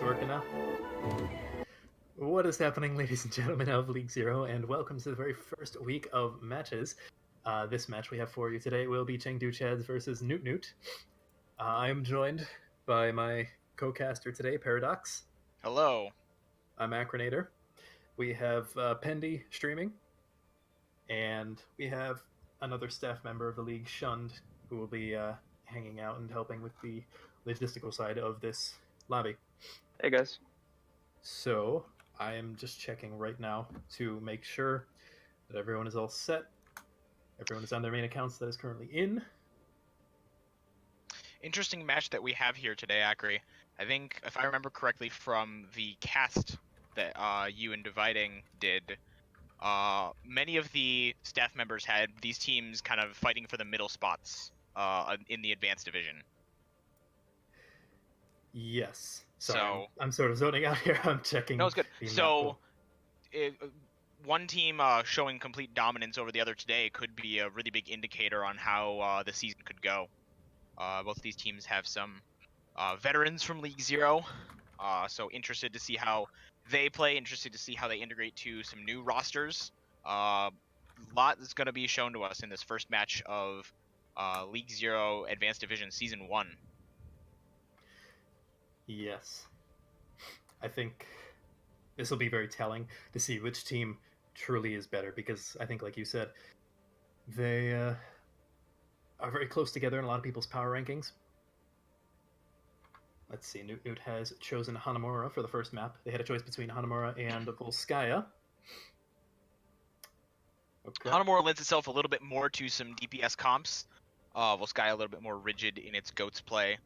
working now. What is happening, ladies and gentlemen of League Zero, and welcome to the very first week of matches. This match we have for you today will be Chengdu Chads versus Noot Noot. I am joined by my co-caster today, Paradox. Hello. I'm Acronator. We have Pendy streaming, and we have another staff member of the league, Shunned, who will be hanging out and helping with the logistical side of this lobby. Hey guys. So I am just checking right now to make sure that everyone is all set. Everyone is on their main accounts that is currently in. Interesting match that we have here today, Akri. I think, if I remember correctly from the cast that you and Dividing did, many of the staff members had these teams kind of fighting for the middle spots in the advanced division. Yes. Sorry, So I'm sort of zoning out here. I'm checking. No, it's good. So one team showing complete dominance over the other today could be a really big indicator on how the season could go. Both of these teams have some veterans from League Zero, so interested to see how they play, interested to see how they integrate to some new rosters. A lot is going to be shown to us in this first match of League Zero Advanced Division Season 1. Yes. I think this will be very telling to see which team truly is better, because I think, like you said, they are very close together in a lot of people's power rankings. Let's see, Noot Noot has chosen Hanamura for the first map. They had a choice between Hanamura and Volskaya. Okay. Hanamura lends itself a little bit more to some DPS comps. Volskaya a little bit more rigid in its GOATS play,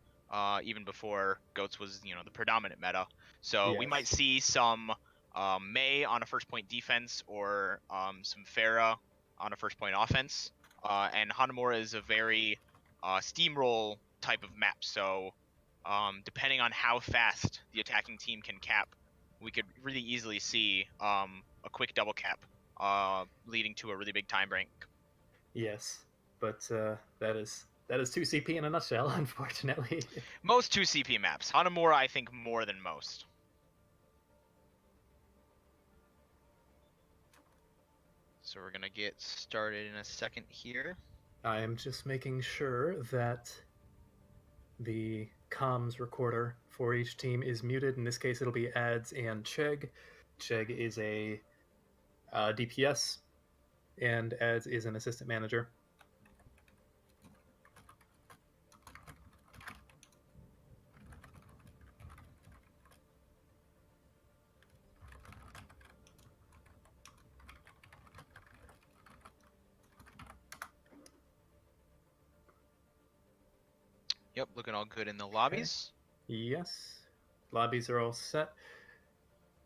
even before GOATS was, the predominant meta. So yes, we might see some Mei on a first point defense or some Pharah on a first point offense. And Hanamura is a very steamroll type of map, so depending on how fast the attacking team can cap, we could really easily see a quick double cap, leading to a really big time break. Yes, but that is 2 CP in a nutshell, unfortunately. Most 2 CP maps. Hanamura, I think, more than most. So we're gonna get started in a second here. I am just making sure that the comms recorder for each team is muted. In this case, it'll be Ads and Chegg. Chegg is a DPS, and Ads is an assistant manager. Yep, looking all good in the lobbies. Okay. Yes, lobbies are all set.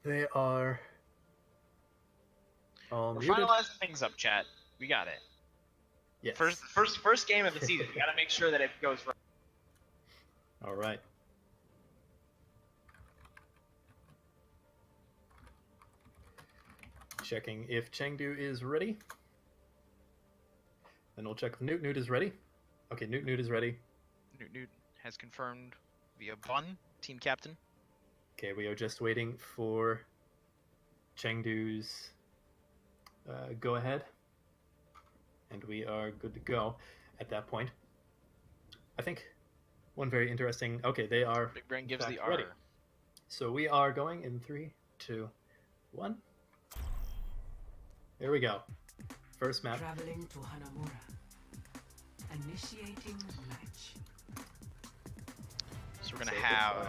They are all muted. We're finalizing things up, chat. We got it. Yes. First game of the season. We gotta make sure that it goes right. All right. Checking if Chengdu is ready. Then we'll check if Noot Noot is ready. Okay, Noot Noot is ready. Noot Noot has confirmed via Bun, team captain. Okay, we are just waiting for Chengdu's go ahead, and we are good to go at that point. I think one very interesting. Okay, they are. Big Brain gives the ready. R. So we are going in 3, 2, 1. Here we go. First map. Traveling to Hanamura. Initiating match. So we're gonna have.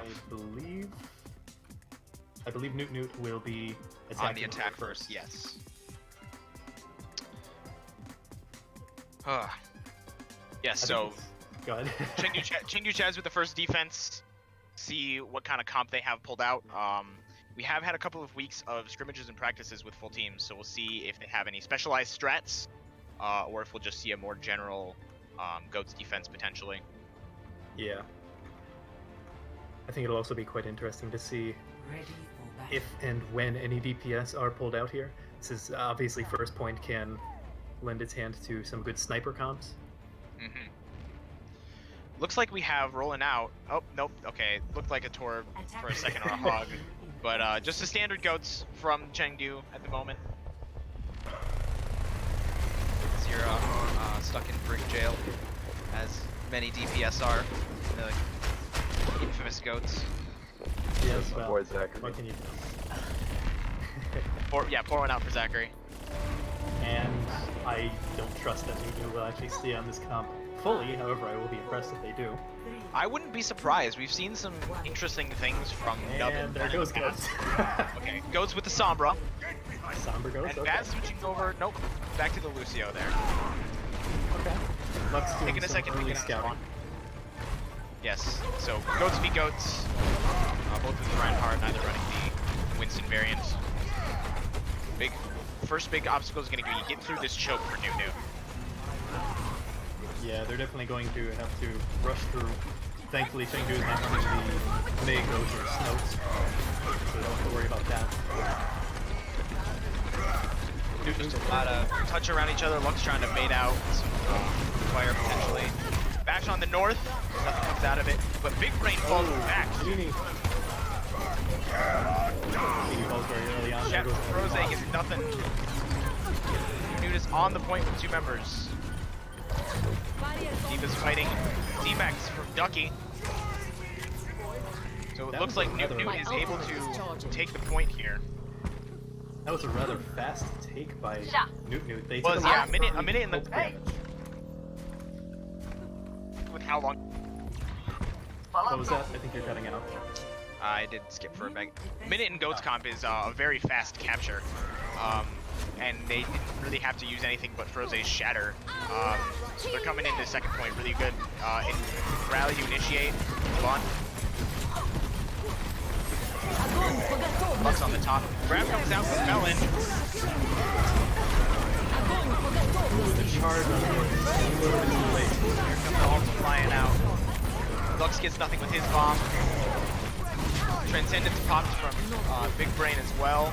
I believe Noot Noot will be attacking on the attack first. Yes. Yes. So. Go ahead. Chengdu Chads with the first defense. See what kind of comp they have pulled out. We have had a couple of weeks of scrimmages and practices with full teams, so we'll see if they have any specialized strats, or if we'll just see a more general GOATS defense potentially. Yeah. I think it'll also be quite interesting to see if and when any DPS are pulled out here. This is obviously first point can lend its hand to some good sniper comps. Mm-hmm. Looks like we have rolling out. Oh, nope. Okay, looked like a Tor for a second or a hog. But just the standard goats from Chengdu at the moment. Zero stuck in brick jail, as many DPS are. The infamous goats. Yes, My well, boy Zachary. what can you do? Pour one out for Zachary. And I don't trust that Noot Noot will actually stay on this comp fully, however I will be impressed if they do. I wouldn't be surprised. We've seen some interesting things from Nub And there goes Goats. Okay, goes with the Sombra. Somber Goats, And okay. Baz switching over. Nope, back to the Lucio there. Okay. Lux doing Taking a some second to early get on scouting. spawn. Yes, so goats be goats. Both with the Reinhardt, neither running the Winston variant. First big obstacle is going to be get through this choke for Noot Noot. Yeah, they're definitely going to have to rush through. Thankfully, Chengdu is not running the May Goats or Snokes, so don't have to worry about that. Just a lot of touch around each other. Lux trying to bait out some fire potentially. Bash on the north, nothing comes out of it. But Big Brain falls back. Genie falls very early on. Chat There goes Rose Bob. gets nothing. Noot is on the point with 2 members. Diva's fighting D-Max from Ducky. So it That looks was like Noot rather- Noot is able to take the point here. That was a rather fast take by Noot Noot. They Was took yeah, lot a minute in the of damage. with how long? What was that? I think you're cutting out. I did skip for a bag. Minute in Goats comp is a very fast capture. And they didn't really have to use anything but Froze's Shatter. So they're coming into second point really good. Rally to initiate. Blunt. Lux on the top. Grab comes out with Melon. The charge on him is a little bit too late. Here comes the ult flying out. Lux gets nothing with his bomb. Transcendence popped from Big Brain as well.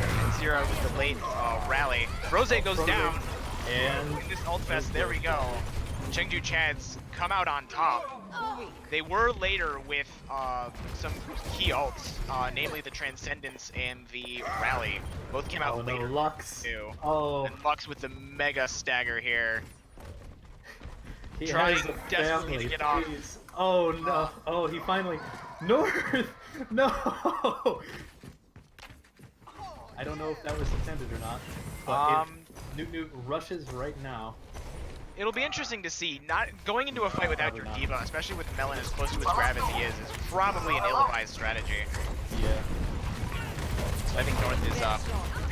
And Zero with the late rally. Rose goes down. And In this ult fest, there we go. Chengdu Chads come out on top. They were later with some key ults, namely the Transcendence and the Rally. Both came out oh no, later. Lux. Too. Oh, And Lux with the mega stagger here. he trying has a desperately family. to get off. Please. Oh no. Oh, he finally. North. No. I don't know if that was intended or not, but Noot Noot rushes right now. It'll be interesting to see. Not going into a fight without your Probably not. diva, especially with Melon as close to his grab as he is probably an ill-advised strategy. Yeah. So I think North is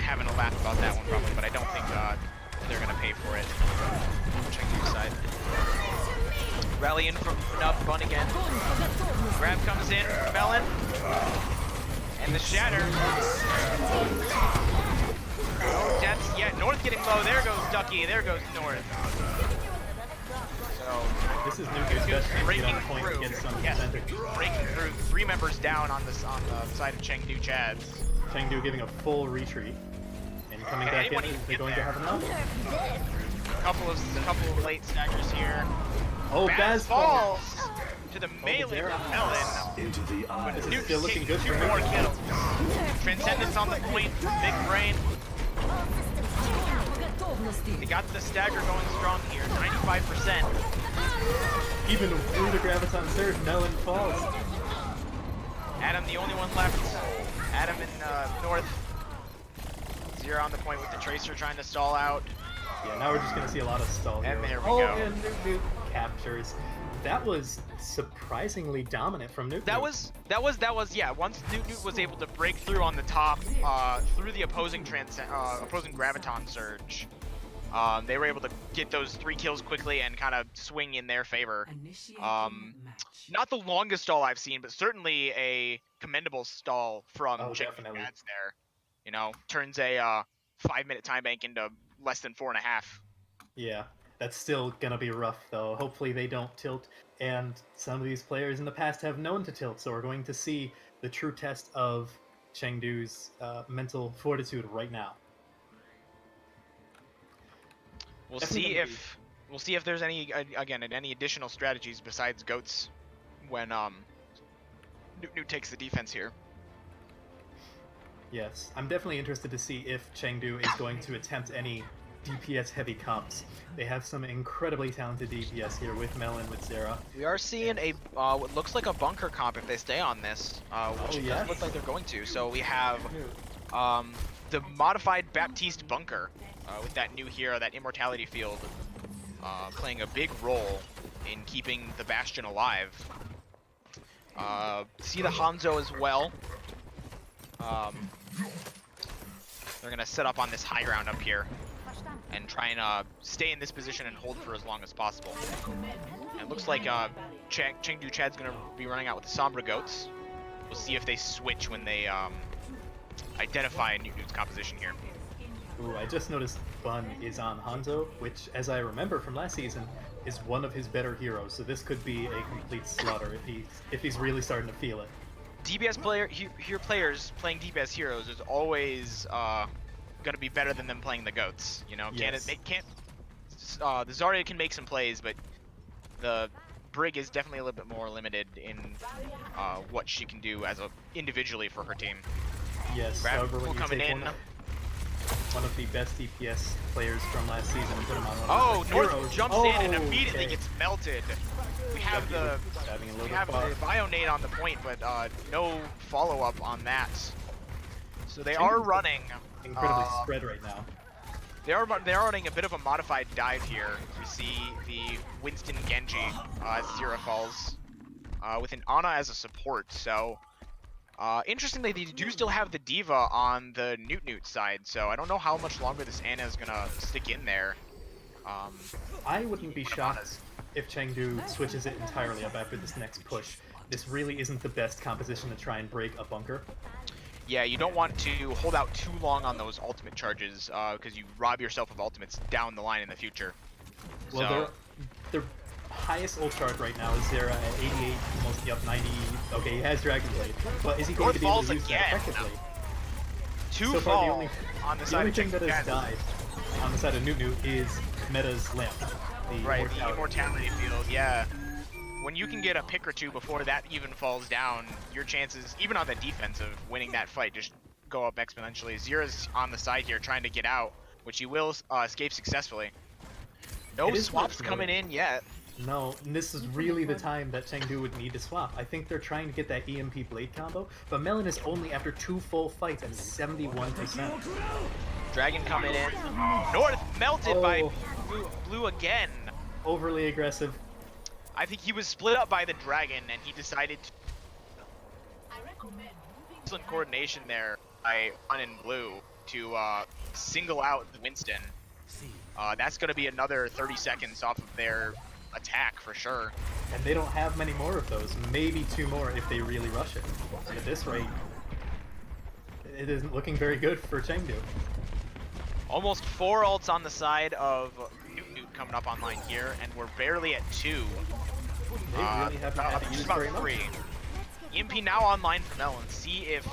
having a laugh about that one probably, but I don't think they're gonna pay for it. Chengdu side. Rally in from Nub Bun again. Grab comes in, Melon. And the Shatter. That's, yeah, North getting low. There goes Ducky. There goes North. So, This is Noot Noot's best chance to get breaking on the point through. against some Yes, center. breaking through. 3 members down on the side of Chengdu Chads. Chengdu giving a full retreat and coming Can back in. anyone Is even they get going to there? have enough? A couple of late staggers here. Oh, Baz Baz falls to the melee Zero. from Melon. Into the eye. This is Newt still looking good taking for 2 more Noot. kills. Transcendence on the point. Big Brain. They got the stagger going strong here. 95%. Even through the Graviton Surge, Melon falls. Adam, the only one left. Adam in North. Zero on the point with the Tracer trying to stall out. Yeah, now we're just gonna see a lot of stall And here. there we oh, go. And Noot Noot captures. That was surprisingly dominant from Noot Noot. That was yeah. Once Noot Noot was able to break through on the top, through the opposing graviton surge, they were able to get those 3 kills quickly and kind of swing in their favor. Not the longest stall I've seen, but certainly a commendable stall from Oh, Chengdu definitely. Chads there. You know, turns a 5-minute time bank into less than 4.5. Yeah, that's still gonna be rough though. Hopefully they don't tilt, and some of these players in the past have known to tilt, so we're going to see the true test of Chengdu's mental fortitude right now. We'll Definitely see gonna if we'll see if there's any again any additional strategies besides goats when Noot Noot takes the defense here. Yes, I'm definitely interested to see if Chengdu is going to attempt any DPS heavy comps. They have some incredibly talented DPS here with Melon, with Zera. We are seeing a what looks like a bunker comp if they stay on this, which it does look like they're going to. So we have the modified Baptiste bunker with that new hero, that immortality field, playing a big role in keeping the Bastion alive. See the Hanzo as well. They're gonna set up on this high ground up here and try and stay in this position and hold for as long as possible. And it looks like Chengdu Chad's gonna be running out with the Sombra Goats. We'll see if they switch when they identify Noot Noot's composition here. Ooh, I just noticed Bun is on Hanzo, which, as I remember from last season, is one of his better heroes. So this could be a complete slaughter if he's really starting to feel it. DPS players playing DPS heroes is always gonna be better than them playing the goats. You know, Yes. they can't. The Zarya can make some plays, but the Brig is definitely a little bit more limited in what she can do as individually for her team. Yes, Grab however, when people you coming take in. one of the best DPS players from last season and put him on one Oh, of the North heroes. jumps in and Oh, immediately okay. gets melted. We have the Stabbing a little we bit have far. the Bionade on the point, but no follow up on that. So they Chengdu's are running. Incredibly spread right now. They are running a bit of a modified dive here. We see the Winston Genji as Zera falls with an Ana as a support. So interestingly, they do still have the Diva on the Noot Noot side. So I don't know how much longer this Ana is gonna stick in there. I wouldn't be shocked if Chengdu switches it entirely up after this next push. This really isn't the best composition to try and break a bunker. Yeah, you don't want to hold out too long on those ultimate charges because you rob yourself of ultimates down the line in the future. Well, their highest ult charge right now is Zera at 88, mostly up 90. Okay, he has Dragon Blade, but is he going to be able to use that effectively? Two So far, fall on the the side only of thing that has Chengdu. died on the side of Noot Noot is Meta's lamp. The Right, the immortality field, yeah. When you can get a pick or two before that even falls down, your chances, even on the defense, of winning that fight just go up exponentially. Zera's on the side here trying to get out, which he will escape successfully. No It is swaps much coming more. in yet. No, and this is really the time that Chengdu would need to swap. I think they're trying to get that EMP Blade combo, but Melon is only after 2 full fights at 71%. Dragon coming in. North melted by Oh. blue again. Overly aggressive. I think he was split up by the dragon and he decided to... Excellent coordination there by On and Blue to single out the Winston. That's going to be another 30 seconds off of their attack for sure. And they don't have many more of those. Maybe 2 more if they really rush it. And at this rate, it isn't looking very good for Chengdu. Almost 4 ults on the side of Noot Noot coming up online here, and we're barely at 2. They really haven't had to Just use about very much. 3. EMP now online for Melon. See if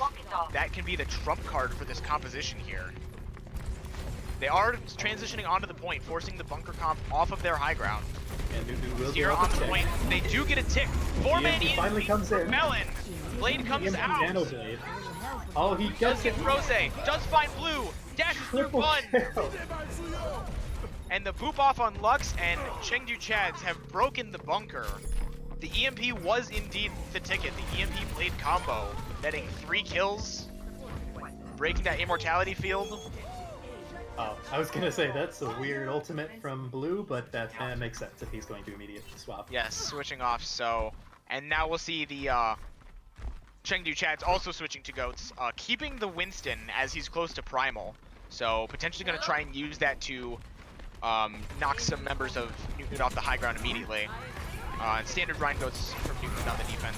that can be the trump card for this composition here. They are transitioning onto the point, forcing the bunker comp off of their high ground. And Noot Noot will Here go on up the check. point, they do get a tick. 4-man EMP finally comes in. Melon. Blade comes EMP out. Nano Blade. Oh, he Does gets get it. Rose. Does find Blue. Dashes through Triple Bun. kill. And the boop off on Lux and Chengdu Chads have broken the bunker. The EMP was indeed the ticket. The EMP Blade combo, netting 3 kills, breaking that immortality field. Oh, I was gonna say that's a weird ultimate from Blue, but that makes sense if he's going to immediately swap. Yes, switching off. So, and now we'll see the Chengdu Chads also switching to goats, keeping the Winston as he's close to primal. So potentially going to try and use that to knock some members of Noot Noot off the high ground immediately. And standard Rhine goats from Noot Noot on the defense.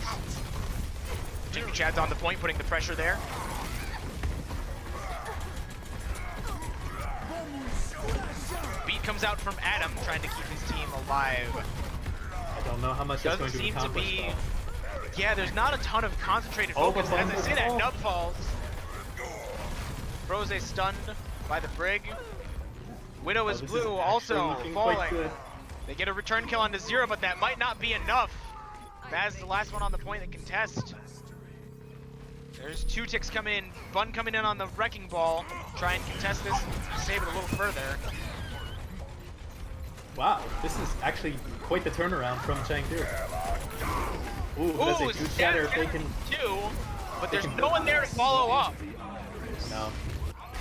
Chengdu Chad's on the point, putting the pressure there. Beat comes out from Adam, trying to keep his team alive. I don't know how much that's going Doesn't to seem to accomplish. be. Though. Yeah, there's not a ton of concentrated Oh, focus. but As I say that, oh. Nub falls. Rose stunned by the Brig. Widow is This blue, actually also looking quite falling. good. They get a return kill onto Zero, but that might not be enough. Baz the last one on the point that can test. There's 2 ticks coming in. Bun coming in on the wrecking ball. Try and contest this, save it a little further. Wow, this is actually quite the turnaround from Chengdu. Ooh, that's a huge shatter if they can... Two, but there's no one there to follow up. No,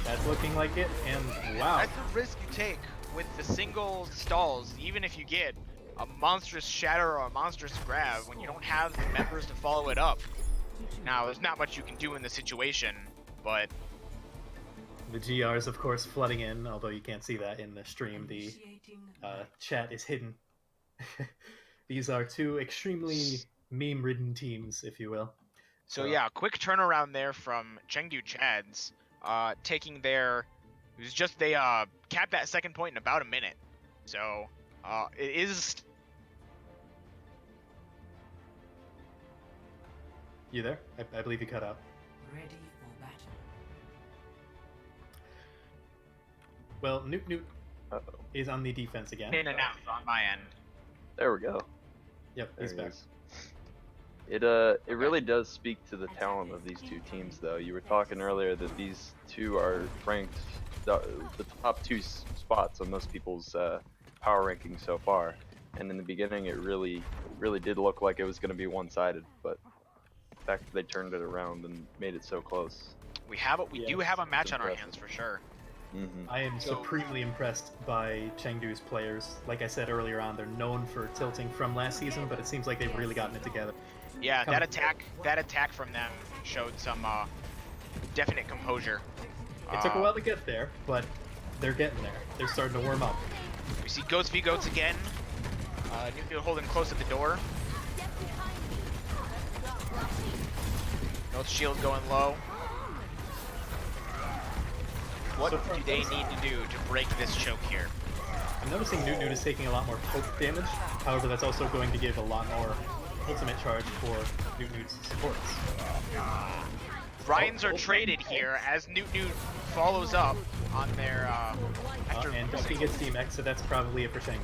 that's looking like it, and wow. That's the risk you take with the single stalls, even if you get a monstrous shatter or a monstrous grab when you don't have the members to follow it up. Now, there's not much you can do in the situation, but... The GRs, of course, flooding in, although you can't see that in the stream. The chat is hidden. These are 2 extremely meme-ridden teams, if you will. So yeah, quick turnaround there from Chengdu Chads, taking their... It was just, they capped that second point in about a minute. So, it is... You there? I believe you cut out. Ready for battle. Well, Noot Noot is on the defense again. In and out on my end. There we go. Yep, There he's he back. is. It really does speak to the talent of these 2 teams, though. You were talking earlier that these 2 are ranked the top 2 spots on most people's power rankings so far. And in the beginning, it really did look like it was going to be one-sided, but the fact that they turned it around and made it so close. We do have a match on our hands for sure. Mm-hmm. I am supremely impressed by Chengdu's players. Like I said earlier on, they're known for tilting from last season, but it seems like they've really gotten it together. Yeah, that attack from them showed some definite composure. It took a while to get there, but they're getting there. They're starting to warm up. We see Goats v Goats again. Noot Noot holding close at the door. Noot's shield going low. What do they need to do to break this choke here? I'm noticing Noot Noot is taking a lot more poke damage. However, that's also going to give a lot more ultimate charge for Noot Noot's supports. Rhines are traded here as Noot Noot follows up on their and Ducky gets DMX, so that's probably it for Chengdu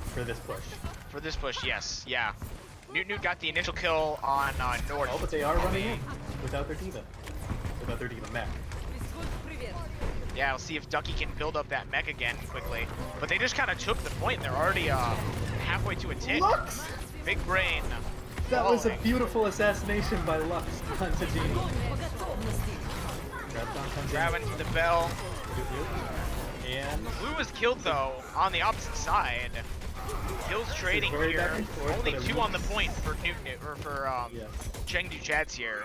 for this push. For this push, yes, yeah. Noot Noot got the initial kill on Nord. Oh, but they are running in without their diva. Without their diva mech. Yeah, we'll see if Ducky can build up that mech again quickly. But they just kind of took the point. They're already halfway to a tick. Lux! Big brain. That was a falling. beautiful assassination by Lux on Tajini. Grabbing to the bell. And Blue was killed though on the opposite side. Kills trading very here. back and forth, Only but it 2 on the looks- point for Noot Noot, or for yes. Chengdu Chads here.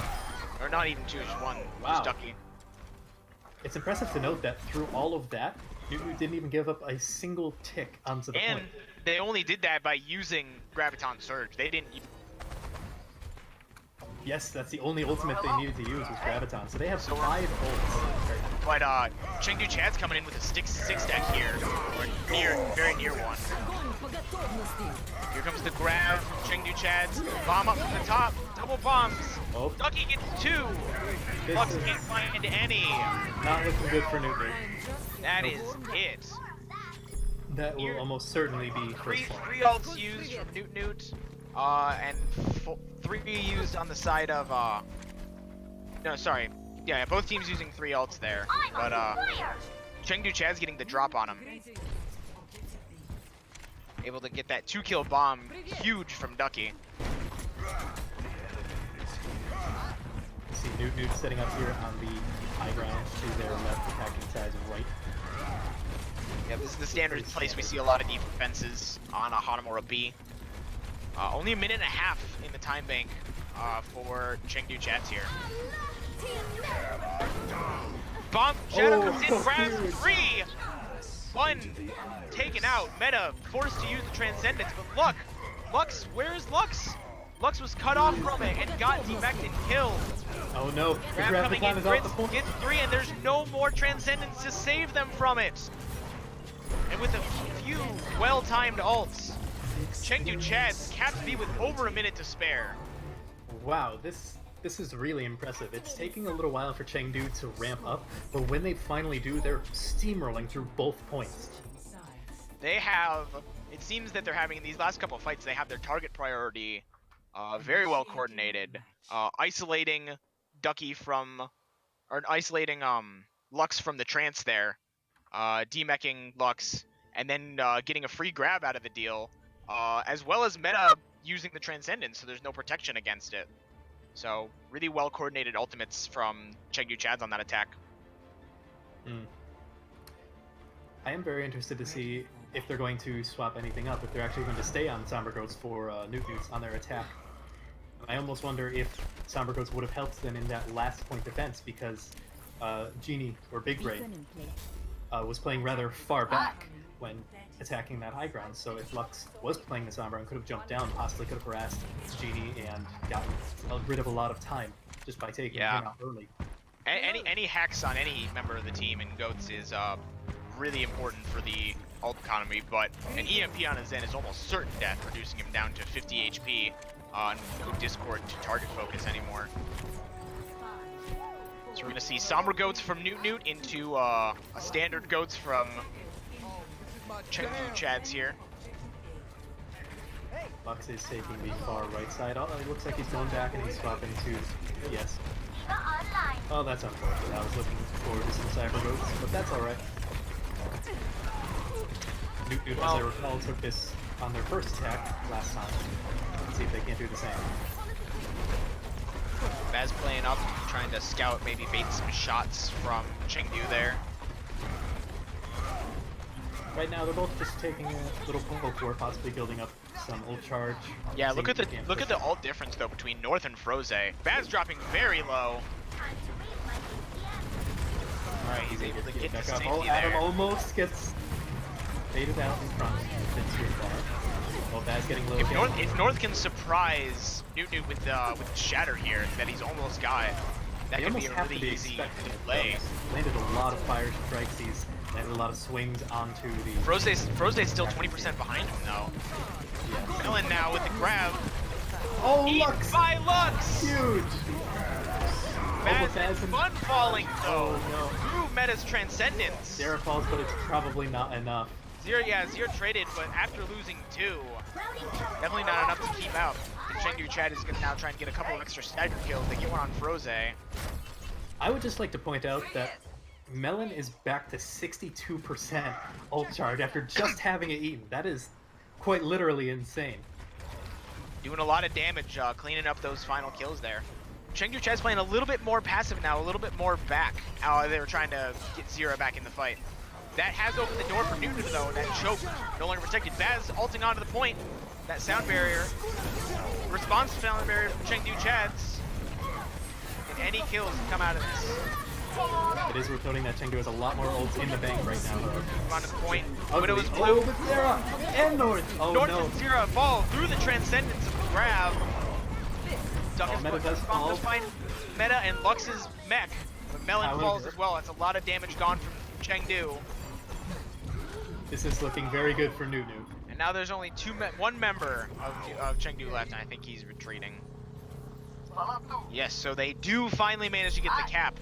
Or not even 2, just 1. Wow. Just Ducky. It's impressive to note that through all of that, Noot Noot didn't even give up a single tick onto the And point. they only did that by using Graviton Surge. They didn't. Yes, that's the only ultimate they needed to use was Graviton. So they have 5 ults. But Chengdu Chad's coming in with a six stack here, or very near one. Here comes the grab from Chengdu Chad's. Bomb up from the top, double bombs. Oh, Ducky gets 2. this Lux is can't find any. not looking good for Noot Noot. That is it. That will almost certainly be Three first one. ults used from Noot Noot, and 3 used on the side of no, sorry. Yeah, both teams using 3 ults there, but Chengdu Chad's getting the drop on him. Able to get that 2-kill bomb, huge from Ducky. See Noot Noot setting up here on the high ground to their left, attacking Chad's right. Yeah, this is the standard place we see a lot of defenses on a Hanamura B. Only a minute and a half in the time bank for Chengdu Chats here. Bomb Shadow comes in, grabs dude. 3! 1 taken out. Meta forced to use the Transcendence, but Lux, where's Lux? Lux was cut off from it and got defected, killed. Oh no, the Grab coming in, Graviton is off the Gritz point. gets 3, and there's no more Transcendence to save them from it. And with a few well-timed ults, Chengdu Chads caps B with over a minute to spare. Wow, this is really impressive. It's taking a little while for Chengdu to ramp up, but when they finally do, they're steamrolling through both points. They have, it seems that they're having, in these last couple of fights, they have their target priority very well coordinated. Isolating Ducky from, or isolating Lux from the trance there, demeching Lux, and then getting a free grab out of the deal, as well as meta using the Transcendence, so there's no protection against it. So really well coordinated ultimates from Chengdu Chads on that attack. I am very interested to see if they're going to swap anything up, if they're actually going to stay on Somber Goats for Noot Noots on their attack. I almost wonder if Somber Goats would have helped them in that last point defense, because Genie, or Big Brain, was playing rather far back when attacking that high ground, so if Lux was playing the Sombra and could have jumped down, possibly could have harassed Genie and gotten rid of a lot of time just by taking him out early. Any hacks on any member of the team in Goats is really important for the ult economy, but an EMP on his Zen is almost certain death, reducing him down to 50 HP on no Discord to target focus anymore. So we're going to see Sombra Goats from Noot Noot into a standard Goats from Chengdu Chads here. Lux is taking the far right side. Oh, it looks like he's going back and he's swapping to... Yes. Oh, that's unfortunate. I was looking forward to some Cyber Goats, but that's alright. Noot Noot, as I recall, took this on their first attack last time. Let's see if they can't do the same. Baz playing up, trying to scout, maybe bait some shots from Chengdu there. Right now, they're both just taking a little poke for possibly building up some ult charge. Yeah, look at the ult difference though between North and Froze. Baz dropping very low. All right, he's able to get the safety there. Adam almost gets baited out in front. It's too far. Well, Baz getting low. If North can surprise Noot Noot with Shatter here, that he's almost got, that could be a really easy play. Landed a lot of fire strikes. He's landed a lot of swings onto the... Froze's still 20% behind him though. Yeah. Melon now with the grab. Oh, Eat Lux! by Lux! Huge! Baz fun falling though. Oh, no. Through Meta's Transcendence. Zero falls, but it's probably not enough. Zero traded, but after losing 2, definitely not enough to keep out. The Chengdu Chad is going to now try and get a couple of extra stagger kills. They get one on Froze. I would just like to point out that Melon is back to 62% ult charge after just having it eaten. That is quite literally insane. Doing a lot of damage, cleaning up those final kills there. Chengdu Chad's playing a little bit more passive now, a little bit more back. They were trying to get Zero back in the fight. That has opened the door for Noot Noot though, and that choke no longer protected. Baz ulting onto the point. That sound barrier. Response to sound barrier from Chengdu Chads. And any kills come out of this. It is worth noting that Chengdu has a lot more ults in the bank right now though. On the point. Ugly. Widow is blue. Oh, but Zera and North. Oh North no. and Zera fall through the Transcendence of the grab. Meta does fall. Find Meta and Lux's mech. But Melon falls as well. That's a lot of damage gone from Chengdu. This is looking very good for Noot Noot. And now there's only one member of Chengdu left, and I think he's retreating. Yes, so they do finally manage to get the cap.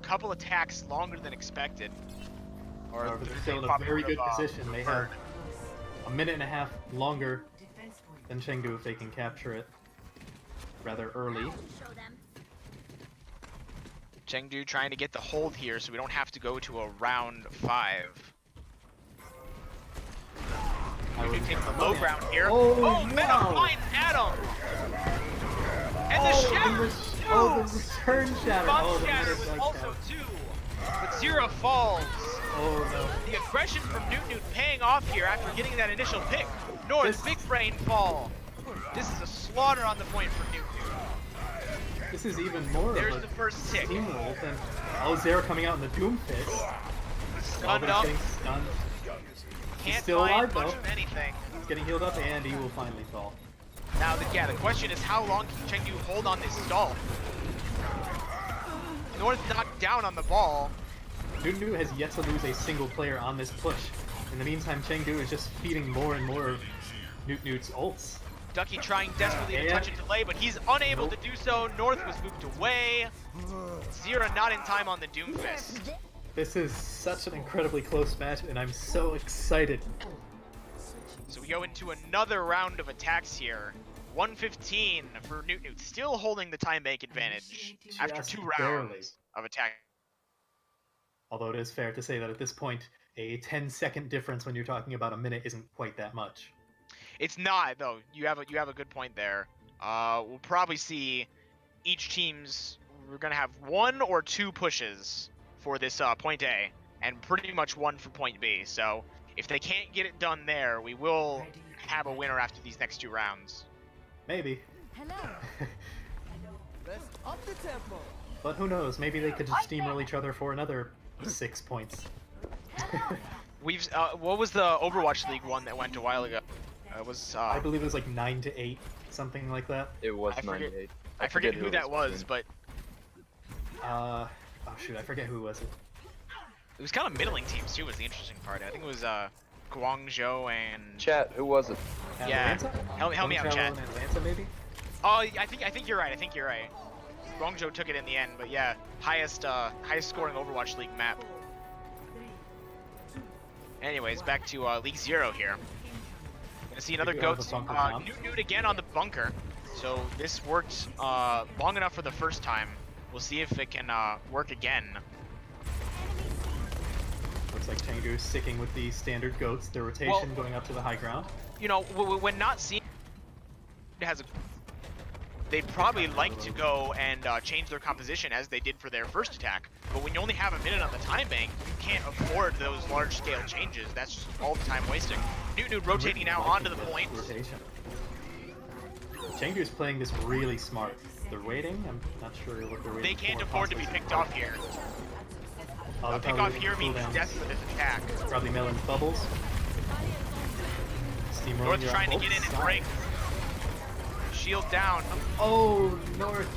Couple attacks longer than expected. However, they're still in a very good position. They have a minute and a half longer than Chengdu if they can capture it rather early. Chengdu trying to get the hold here so we don't have to go to a round 5. We take the low ground here. Oh, Meta finds Adam! And the shatter! The return shatter! Bomb shatter was also 2. But Zero falls. Oh no. The aggression from Noot Noot paying off here after getting that initial pick. North, big brain fall. This is a slaughter on the point for Noot Noot. This is even more There's of a the first tick. steamroll than Zero coming out in the Doom Fist. Stunned up. Stunned. Can't still find alive, much though. of anything. He's getting healed up and he will finally fall. Now, the question is how long can Chengdu hold on this stall? North knocked down on the ball. Noot Noot has yet to lose a single player on this push. In the meantime, Chengdu is just feeding more and more of Noot Noot's ults. Ducky trying desperately to touch and delay, but he's unable to do so. North was moved away. Zero not in time on the Doomfist. This is such an incredibly close match, and I'm so excited. So we go into another round of attacks here. 115 for Noot Noot, still holding the time bank advantage after Just 2 barely. rounds of attack. Although it is fair to say that at this point, a 10-second difference when you're talking about a minute isn't quite that much. It's not though. You have a good point there. We'll probably see each team's. We're gonna have 1 or 2 pushes for this point A, and pretty much 1 for point B. So if they can't get it done there, we will have a winner after these next 2 rounds. Maybe. Hello. Let's up the tempo. But who knows, maybe they could just steamroll each other for another 6 points. We've what was the Overwatch League one that went a while ago? It was I believe it was like 9-8, something like that. It was I forget- 98. I forget who that was, but Oh shoot, I forget who was it. it was kind of middling teams too. Was the interesting part. I think it was Guangzhou and Chat, who was it? Yeah. Atlanta? Help me out, Guangzhou chat. and Atlanta, maybe? Oh, I think you're right. I think you're right. Guangzhou took it in the end, but yeah, highest scoring Overwatch League map. Anyways, back to League 0 here. Gonna see another We do have goat. a bunker comp. Noot Noot again on the bunker. So this worked long enough for the first time. We'll see if it can work again. Looks like Chengdu sticking with the standard goats, the rotation Well- going up to the high ground. You know, when not seeing it has a, they'd probably like to go and change their composition as they did for their first attack. But when you only have a minute on the time bank, you can't afford those large-scale changes. That's just all the time wasting. Noot Noot rotating now onto the point. Rotation. Chengdu's playing this really smart. They're waiting. I'm not sure what they're waiting They can't for, afford to be possibly. picked off here. Oh, A pick off here means death for this attack. Probably Melon's bubbles. Steamrolling North around trying to both get in and sides. break. Shield down. Oh, North.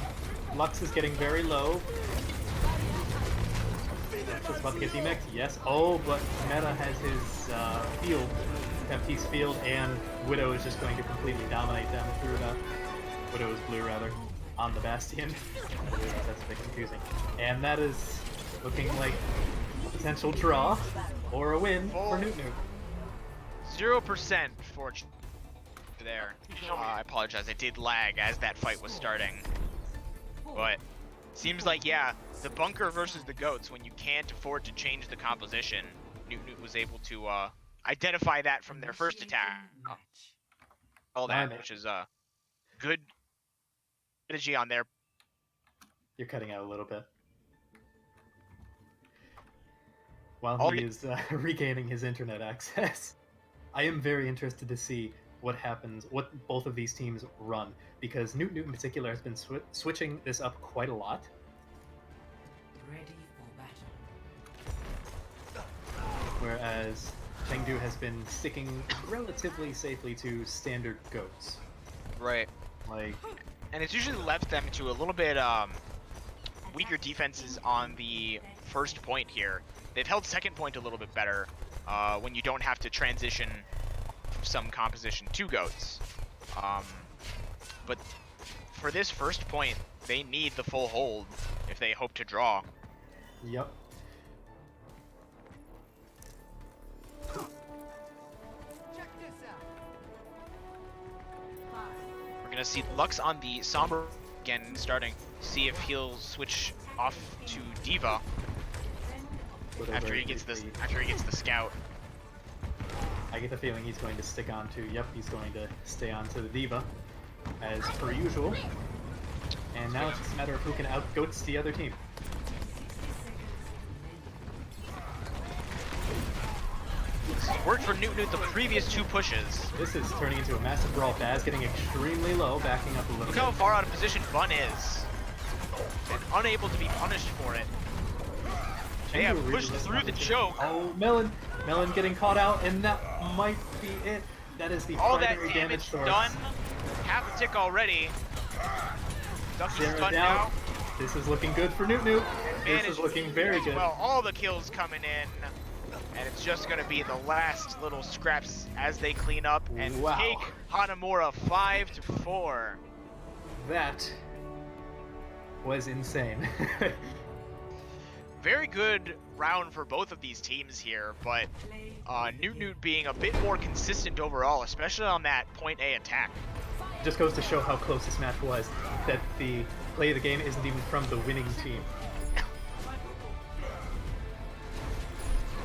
Lux is getting very low. Just about to get demexed. Yes. Oh, but Meta has his field, Baptiste field, and Widow is just going to completely dominate them through the Widow is blue rather on the Bastion. That's a bit confusing. And that is looking like a potential draw or a win for Noot Noot. 0% for there. I apologize, I did lag as that fight was starting. But seems like, yeah, the bunker versus the goats, when you can't afford to change the composition, Noot Noot was able to identify that from their first attack. All that, which is good strategy on their. You're cutting out a little bit. While All he the- is regaining his internet access. I am very interested to see what happens, what both of these teams run, because Noot Noot in particular has been switching this up quite a lot. Ready for battle. Whereas Chengdu has been sticking relatively safely to standard goats. Right. Like, And it's usually left them to a little bit weaker defenses on the first point here. They've held second point a little bit better when you don't have to transition from some composition to goats. But for this first point, they need the full hold if they hope to draw. yep. We're gonna see Lux on the Sombra again starting. See if he'll switch off to Diva Widow after very he gets this. briefly. After he gets the scout. I get the feeling he's going to stick on to, yep, he's going to stay on to the Diva, as per usual. And now it's just a matter of who can out-goats the other team. This has worked for Noot Noot the previous 2 pushes. This is turning into a massive brawl. Baz getting extremely low, backing up a little Look bit. how far out of position Bun is. And unable to be punished for it. They have Chengdu really pushed doesn't through have the a chance. choke. Oh, Melon getting caught out, and that might be it. That is the All that primary damage source. done. Half a tick already. Ducky's Zero done down. now. This is looking good for Noot Noot. This Managed is looking very as good. Well, all the kills coming in. And it's just going to be the last little scraps as they clean up and Wow. take Hanamura 5-4. That was insane. very good round for both of these teams here, but Noot Noot being a bit more consistent overall, especially on that point A attack. Just goes to show how close this match was, that the play of the game isn't even from the winning team.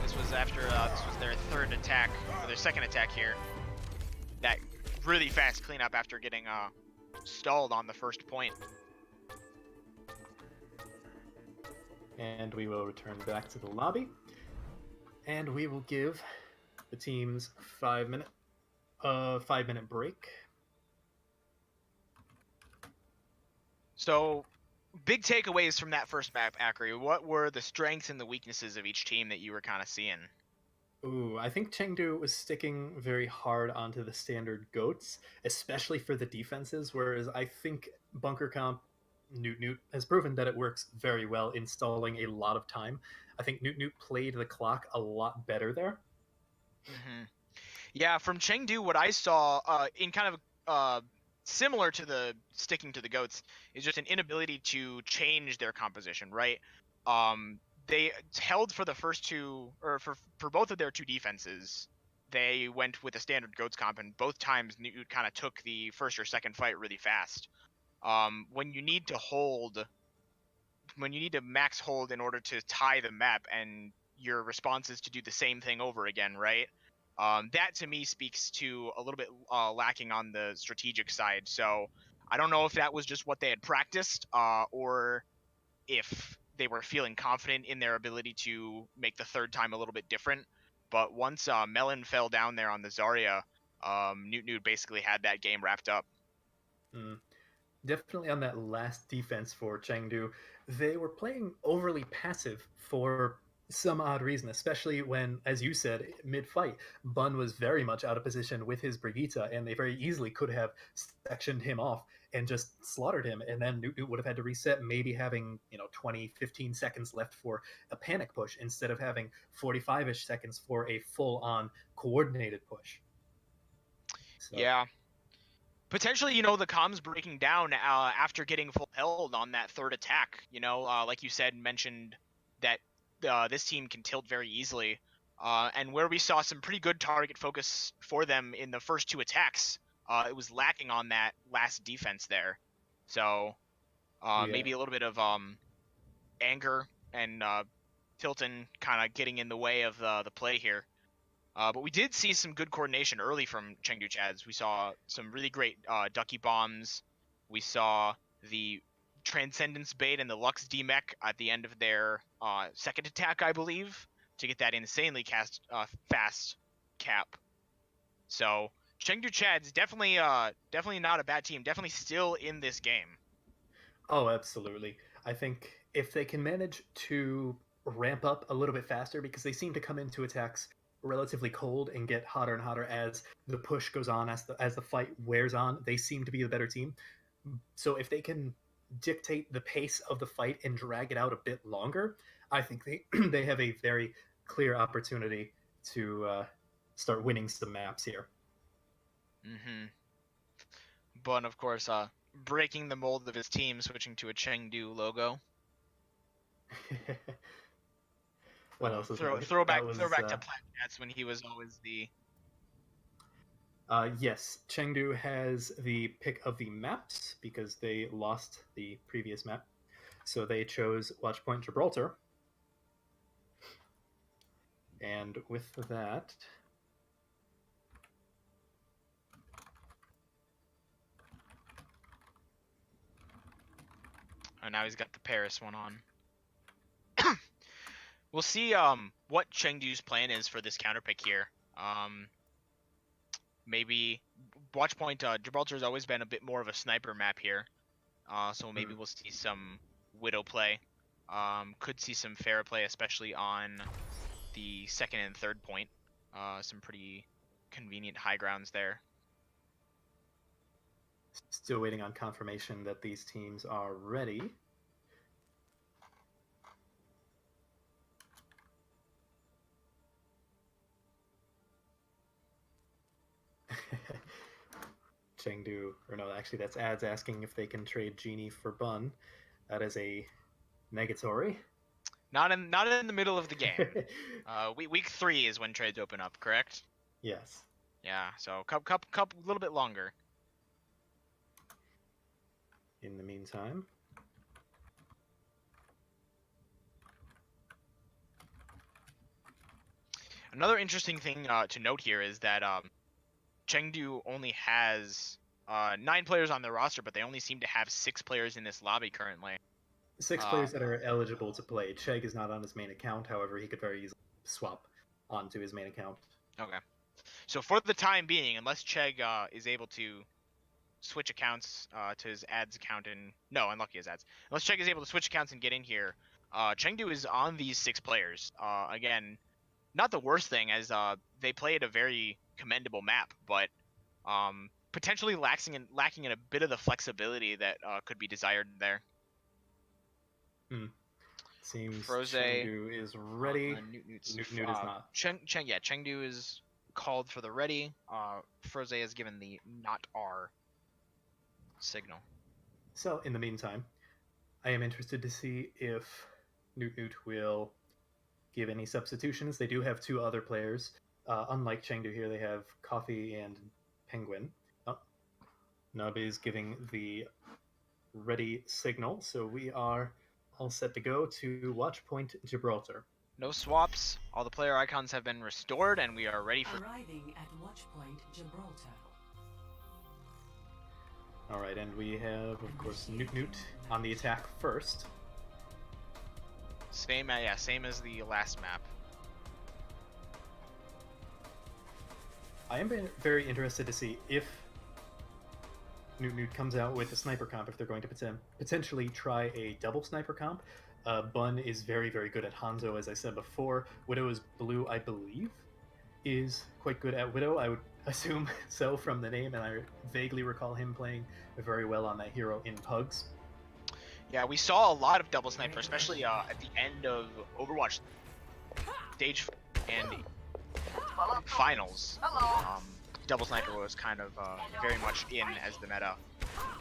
This was after this was their third attack, or their second attack here. That really fast cleanup after getting stalled on the first point. And we will return back to the lobby, and we will give the teams 5-minute break. So, big takeaways from that first map, Akri. What were the strengths and the weaknesses of each team that you were kind of seeing? Ooh, I think Chengdu was sticking very hard onto the standard goats, especially for the defenses, whereas I think Bunker Comp Noot Noot has proven that it works very well in stalling a lot of time. I think Noot Noot played the clock a lot better there. Mm-hmm. Yeah, from Chengdu, what I saw in kind of similar to the sticking to the goats is just an inability to change their composition, right? They held for the first two, or for both of their two defenses, they went with a standard goats comp, and both times Noot kind of took the first or second fight really fast. When you need to max hold in order to tie the map, and your response is to do the same thing over again, right? That to me speaks to a little bit lacking on the strategic side. So I don't know if that was just what they had practiced, or if they were feeling confident in their ability to make the third time a little bit different. But once Melon fell down there on the Zarya, Noot Noot basically had that game wrapped up. Definitely on that last defense for Chengdu, they were playing overly passive for some odd reason, especially when, as you said, mid-fight, Bun was very much out of position with his Brigitte, and they very easily could have sectioned him off and just slaughtered him, and then Noot Noot would have had to reset, maybe having 20, 15 seconds left for a panic push instead of having 45-ish seconds for a full-on coordinated push. So. Yeah. Potentially, the comms breaking down after getting full held on that third attack. Like you said, mentioned that this team can tilt very easily. And where we saw some pretty good target focus for them in the first two attacks, it was lacking on that last defense there. So maybe a little bit of anger and Tilton kind of getting in the way of the play here. But we did see some good coordination early from Chengdu Chads. We saw some really great ducky bombs. We saw the Transcendence bait and the Lux D-Mech at the end of their second attack, I believe, to get that insanely fast cap. So Chengdu Chads definitely not a bad team. Definitely still in this game. Oh, absolutely. I think if they can manage to ramp up a little bit faster, because they seem to come into attacks relatively cold and get hotter and hotter as the push goes on, as the fight wears on, they seem to be the better team. So if they can dictate the pace of the fight and drag it out a bit longer, I think they have a very clear opportunity to start winning some maps here. Mm-hmm. But of course, breaking the mold of his team, switching to a Chengdu logo. What else is throwback to Platinats when he was always the. Yes, Chengdu has the pick of the maps because they lost the previous map, so they chose Watchpoint Gibraltar. And with that, oh, now he's got the Paris one on. We'll see what Chengdu's plan is for this counter pick here. Maybe Watchpoint Gibraltar has always been a bit more of a sniper map here, so maybe we'll see some Widow play. Could see some Pharah play, especially on the second and third point. Some pretty convenient high grounds there. Still waiting on confirmation that these teams are ready. Chengdu, or no, actually that's Ads asking if they can trade Genie for Bun. That is a negatory. Not in the middle of the game. Week 3 is when trades open up, correct? Yes. Yeah, so couple a little bit longer. In the meantime, Another interesting thing to note here is that Chengdu only has 9 players on their roster, but they only seem to have 6 players in this lobby currently. 6 players that are eligible to play. Chegg is not on his main account, however, he could very easily swap onto his main account. Okay. So for the time being, unless Chegg is able to switch accounts to his ads account and... No, unlucky his ads. Unless Chegg is able to switch accounts and get in here, Chengdu is on these 6 players. Again, not the worst thing, as they played a very commendable map, but potentially lacking in a bit of the flexibility that could be desired there. Seems Froze Chengdu is ready. Noot Noot is not. Chengdu is called for the ready. Froze is given the not R signal. So, in the meantime, I am interested to see if Noot Noot will give any substitutions. They do have 2 other players. Unlike Chengdu here, they have Coffee and Penguin. Oh, Nub is giving the ready signal, so we are all set to go to Watch Point Gibraltar. No swaps. All the player icons have been restored, and we are ready for... Arriving at Watch Point Gibraltar. Alright, and we have, of course, Noot Noot on the attack first. Same as the last map. I am very interested to see if Noot Noot comes out with a sniper comp, if they're going to potentially try a double sniper comp. Bun is very, very good at Hanzo, as I said before. Widow is blue, I believe, is quite good at Widow. I would assume so from the name, and I vaguely recall him playing very well on that hero in Pugs. Yeah, we saw a lot of double sniper, especially at the end of Overwatch stage and finals. Double sniper was kind of very much in as the meta.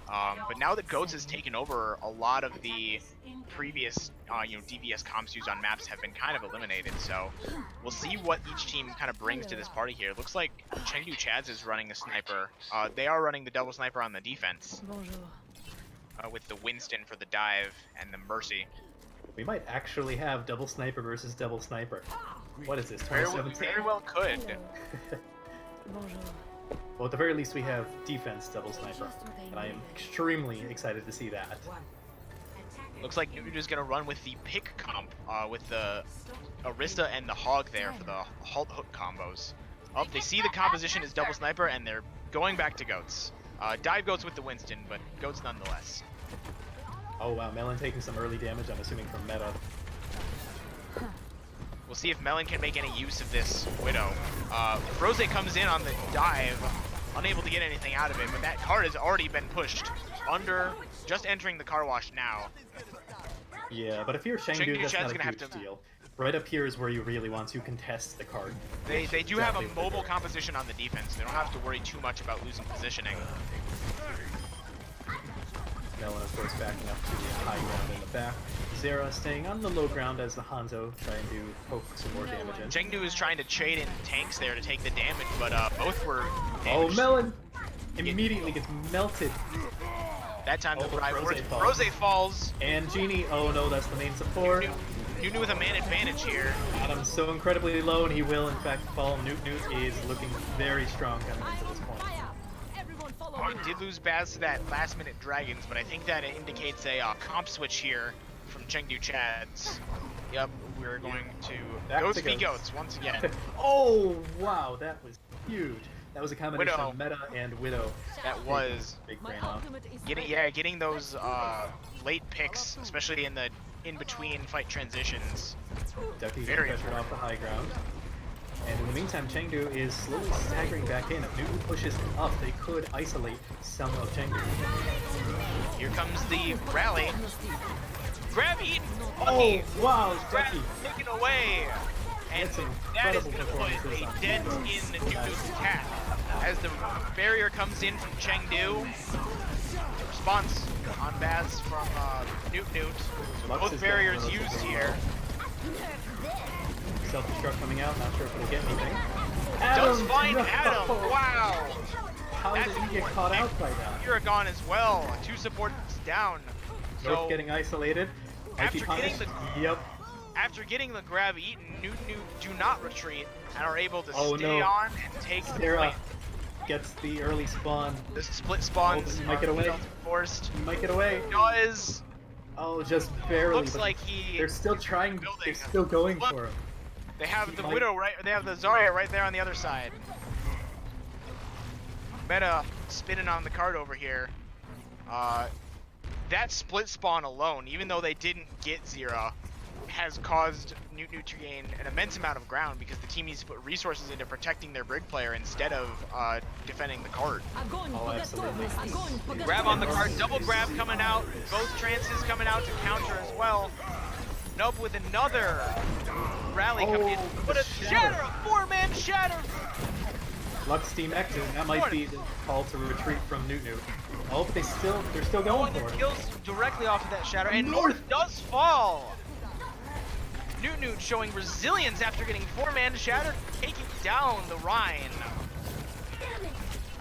But now that Goats has taken over, a lot of the previous DPS comps used on maps have been kind of eliminated. So we'll see what each team kind of brings to this party here. Looks like Chengdu Chads is running a sniper. They are running the double sniper on the defense. With the Winston for the dive and the Mercy. We might actually have double sniper versus double sniper. What is this, 2017? Very well could. Well, at the very least, we have defense double sniper, and I am extremely excited to see that. Looks like Noot Noot is going to run with the pick comp with the Arista and the Hog there for the halt hook combos. Oh, they see the composition is double sniper, and they're going back to Goats. Dive Goats with the Winston, but Goats nonetheless. Oh wow, Melon taking some early damage, I'm assuming from meta. We'll see if Melon can make any use of this Widow. Froze comes in on the dive, unable to get anything out of it, but that card has already been pushed under, just entering the car wash now. Yeah, but if you're Chengdu, that's not a huge deal. Right up here is where you really want to contest the card. They do have a mobile composition on the defense. They don't have to worry too much about losing positioning. Melon, of course, backing up to the high ground in the back. Zera staying on the low ground as the Hanzo trying to poke some more damage in. Chengdu is trying to trade in tanks there to take the damage, but both were damaged. Oh, Melon immediately gets melted. That time the Froze falls. And Genie, oh no, that's the main support. Noot Noot with a man advantage here. Adam's so incredibly low, and he will in fact fall. Noot Noot is looking very strong coming into this point. He did lose Baz to that last minute Dragons, but I think that it indicates a comp switch here from Chengdu Chads. Yep, we're going to Goats v Goats once again. Oh wow, that was huge. That was a combination of meta and Widow. That was big brain off. Getting those late picks, especially in between fight transitions. Ducky's pressured off the high ground. And in the meantime, Chengdu is slowly staggering back in. If Newton pushes up, they could isolate some of Chengdu. Here comes the rally. Grab Eat! Oh, wow, Ducky. Taken away! And that is going to put a dent in Noot Noot's attack. As the barrier comes in from Chengdu, response on Baz from Noot Noot. So both barriers used here. Self-destruct coming out, not sure if it'll get anything. Does find no! Adam. Wow. How did he get caught out by that? Uragon as well. 2 supports down. North So getting isolated. Might be after getting punished. the Yep. after getting the grab eaten, Noot Noot do not retreat and are able to Oh, stay no. on and take the Sarah point. gets the early spawn. The split spawns Oh, you might get away. forced. You might get away. Does Oh, just barely. looks but like he they're still trying. building. They're still going Look. for him. they have he the might- Widow right. They have the Zarya right there on the other side. Meta spinning on the card over here. That split spawn alone, even though they didn't get Zira, has caused Noot Noot to gain an immense amount of ground because the team needs to put resources into protecting their Brig player instead of defending the card. Oh, absolutely. Grab on the card, double grab coming out, both trances coming out to counter as well. Nub with another rally coming in. Oh, But a shatter. shatter, a 4-man shatter! Lux Team X, and that might be the call to retreat from Noot Noot. Oh, but they're still No going one for it. kills directly off of that shatter, and North. North does fall! Noot Noot showing resilience after getting 4-man shatter, taking down the Rhine.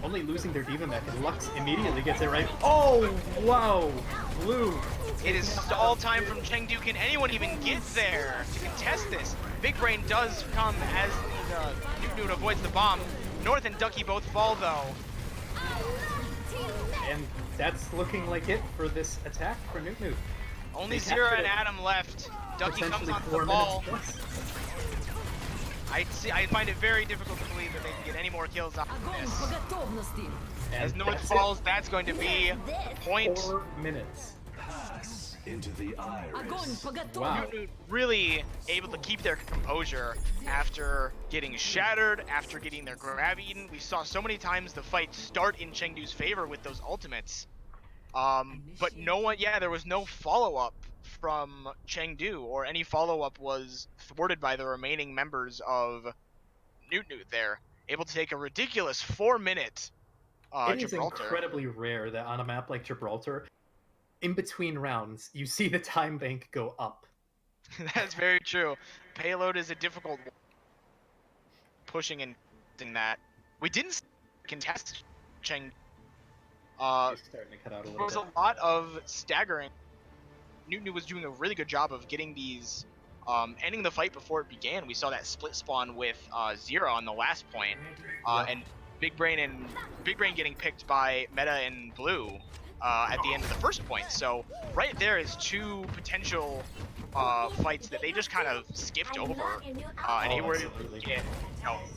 Only losing their Diva mech, and Lux immediately gets it right. Oh, wow! Blue! It is stall time from Chengdu. Can anyone even get there to contest this? Big Brain does come as Noot Noot avoids the bomb. North and Ducky both fall though. And that's looking like it for this attack for Noot Noot. Only They Zira captured and it. Adam left. Ducky comes Potentially onto 4 the ball. minutes plus. I find it very difficult to believe that they can get any more kills off of this. As And North that's falls, that's going to be point. 4 minutes. Into the iris. Wow. Noot Noot really able to keep their composure after getting shattered, after getting their grab eaten. We saw so many times the fight start in Chengdu's favor with those ultimates. But no one, there was no follow-up from Chengdu, or any follow-up was thwarted by the remaining members of Noot Noot there. Able to take a ridiculous 4-minute It is Gibraltar. incredibly rare that on a map like Gibraltar, in between rounds, you see the time bank go up. That's very true. Payload is a difficult one. Pushing and in that. We didn't contest Cheng. It's starting to cut out a There little was bit. a lot of staggering. Noot Noot was doing a really good job of getting these, ending the fight before it began. We saw that split spawn with Zira on the last point, and Big Brain getting picked by Meta and Blue at the end of the first point. So right there is 2 potential fights that they just kind of skipped over, and they were able to absolutely. get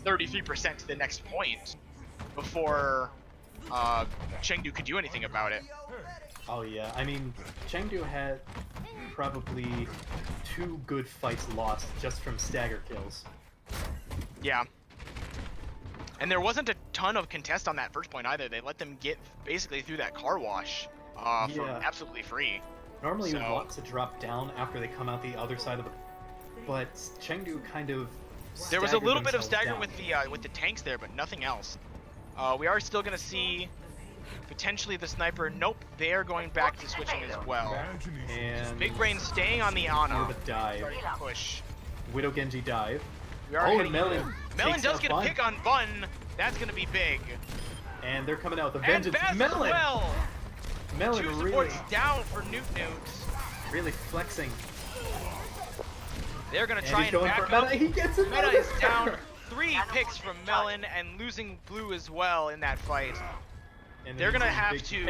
33% to the next point before Chengdu could do anything about it. Oh yeah, I mean, Chengdu had probably 2 good fights lost just from stagger kills. Yeah. And there wasn't a ton of contest on that first point either. They let them get basically through that car wash for Yeah. absolutely free. Normally you So- want to drop down after they come out the other side of the... But Chengdu kind of There was a staggered little bit of themselves stagger down. with the tanks there, but nothing else. We are still going to see potentially the sniper. Nope, they are going back to switching as well. And Big Brain staying on the more of Ana. a dive. Starting to push. Widow Genji dive. We are Oh, heading Melon in. Melon takes does out get a Bun. pick on Bun. That's going to be big. And they're coming out with a And vengeance. Baz as Melon! well. Melon 2 really, supports down for Noot Noot. really flexing. They're going to And try he's and going back for up. Meta. He gets it. Meta is down 3 picks from Melon and losing Blue as well in that fight. And They're then gonna he's have big to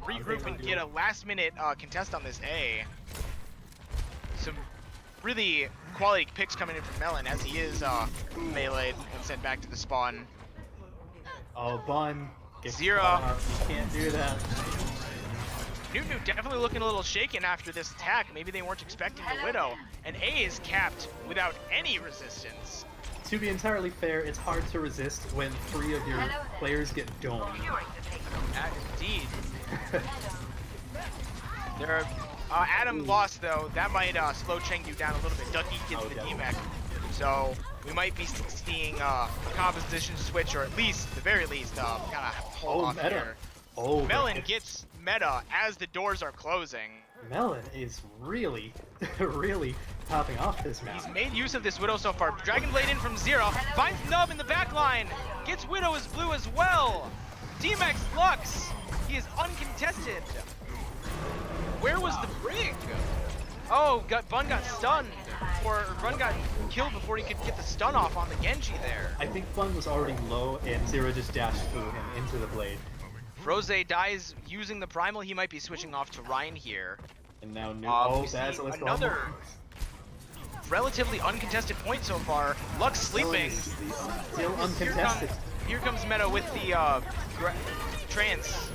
plays. regroup and get a last-minute contest on this A. Some really quality picks coming in from Melon as he is meleeed and sent back to the spawn. Oh, Bun. gets Zero. caught out. You can't do that. Noot Noot definitely looking a little shaken after this attack. Maybe they weren't expecting the Widow. And A is capped without any resistance. To be entirely fair, it's hard to resist when 3 of your players get domed. Indeed. There are, Adam lost though. That might slow Chengdu down a little bit. Ducky gets Oh, the definitely. D-Mech. So we might be seeing a composition switch, or at least, the very least, kind of hold Oh, off meta. here. Oh, Melon but gets meta as the doors are closing. Melon is really, really popping off this map. He's made use of this Widow so far. Dragon Blade in from Zero. Finds Nub in the back line. Gets Widow as blue as well. D-Max Lux. He is uncontested. Where was the brig? Oh, Bun got stunned. Or Bun got killed before he could get the stun off on the Genji there. I think Bun was already low, and Zero just dashed through him into the blade. Froze dies using the Primal. He might be switching off to Rhine here. And now We see Basilisk another relatively uncontested point so far. Lux sleeping. Still uncontested. Here comes Meta with the trance.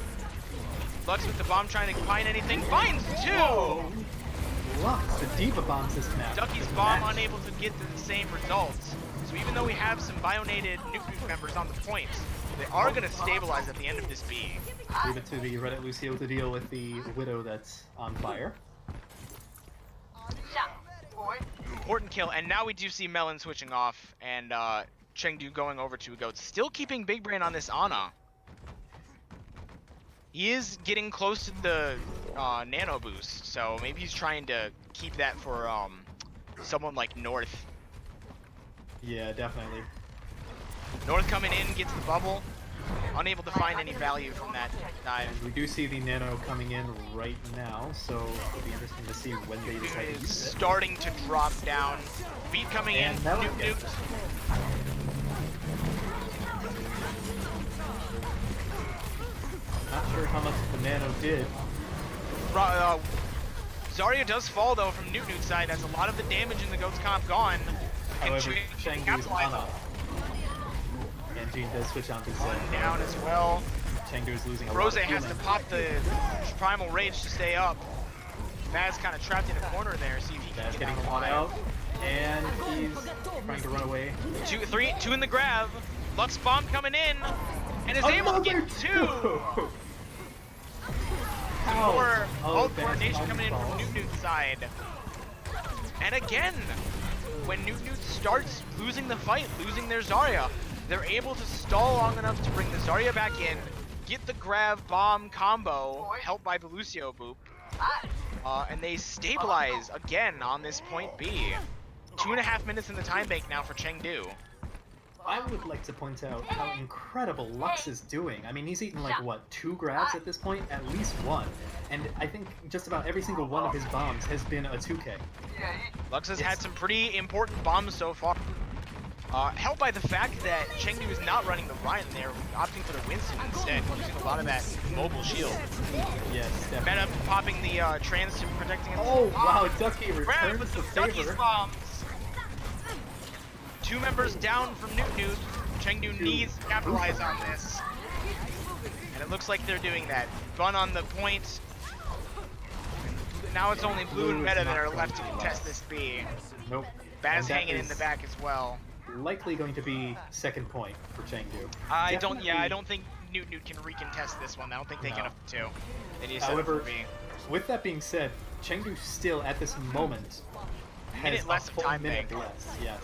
Lux with the bomb trying to find anything. Finds two! Whoa. Lux, the Diva bombs this map. Ducky's bomb unable to get to the same results. So even though we have some bionated Noot Noot members on the point, they are going to stabilize at the end of this B. Leave it to the Reddit Lucio to deal with the Widow that's on fire. Important kill, and now we do see Melon switching off, and Chengdu going over to a Goat. Still keeping Big Brain on this Ana. He is getting close to the nano boost, so maybe he's trying to keep that for someone like North. Yeah, definitely. North coming in, gets the bubble. Unable to find any value from that dive. And we do see the Nano coming in right now, so it'll be interesting to see when they decide to use it. Starting to drop down. Beat coming in. And Melon Noot gets Noot. Not sure how much the Nano did. Zarya does fall though from Noot Noot's side. That's a lot of the damage in the Goat's comp gone. However, Chengdu's Ana. And Jean does switch on to One down as well. Chengdu is losing a Rose lot of has to healing. pop the Primal Rage to stay up. Maz kind of trapped in a corner there. See if he can That's get getting out caught alive. out. And he's trying to run away. Two in the grab. Lux bomb coming in. And is able to get two. More ult coordination coming in from Noot Noot's side. And again, when Noot Noot starts losing the fight, losing their Zarya, they're able to stall long enough to bring the Zarya back in, get the grab bomb combo, helped by the Lucio boop, and they stabilize again on this point B. 2.5 minutes in the time bank now for Chengdu. I would like to point out how incredible Lux is doing. I mean, he's eaten like, what, 2 grabs at this point? At least 1. And I think just about every single one of his bombs has been a 2K. Lux has had some pretty important bombs so far. Helped by the fact that Chengdu is not running the Ryan, they're opting for the Winston instead, using a lot of that mobile shield. Yes, definitely. Meta popping the trans to protecting him. Oh, wow, Ducky Grab returns with the the Ducky's favor. bombs. 2 members down from Noot Noot. Chengdu needs to capitalize on this. And it looks like they're doing that. Bun on the point. Now it's only Blue and Meta that are left to contest this B. Nope. Baz And that hanging in is the back as well. Likely going to be second point for Chengdu. I don't think Noot Noot can recontest this one. I don't think they can afford to. They need to set it However, for B. with that being said, Chengdu still at this moment has Minute less a of full time minute bank. less. Yes.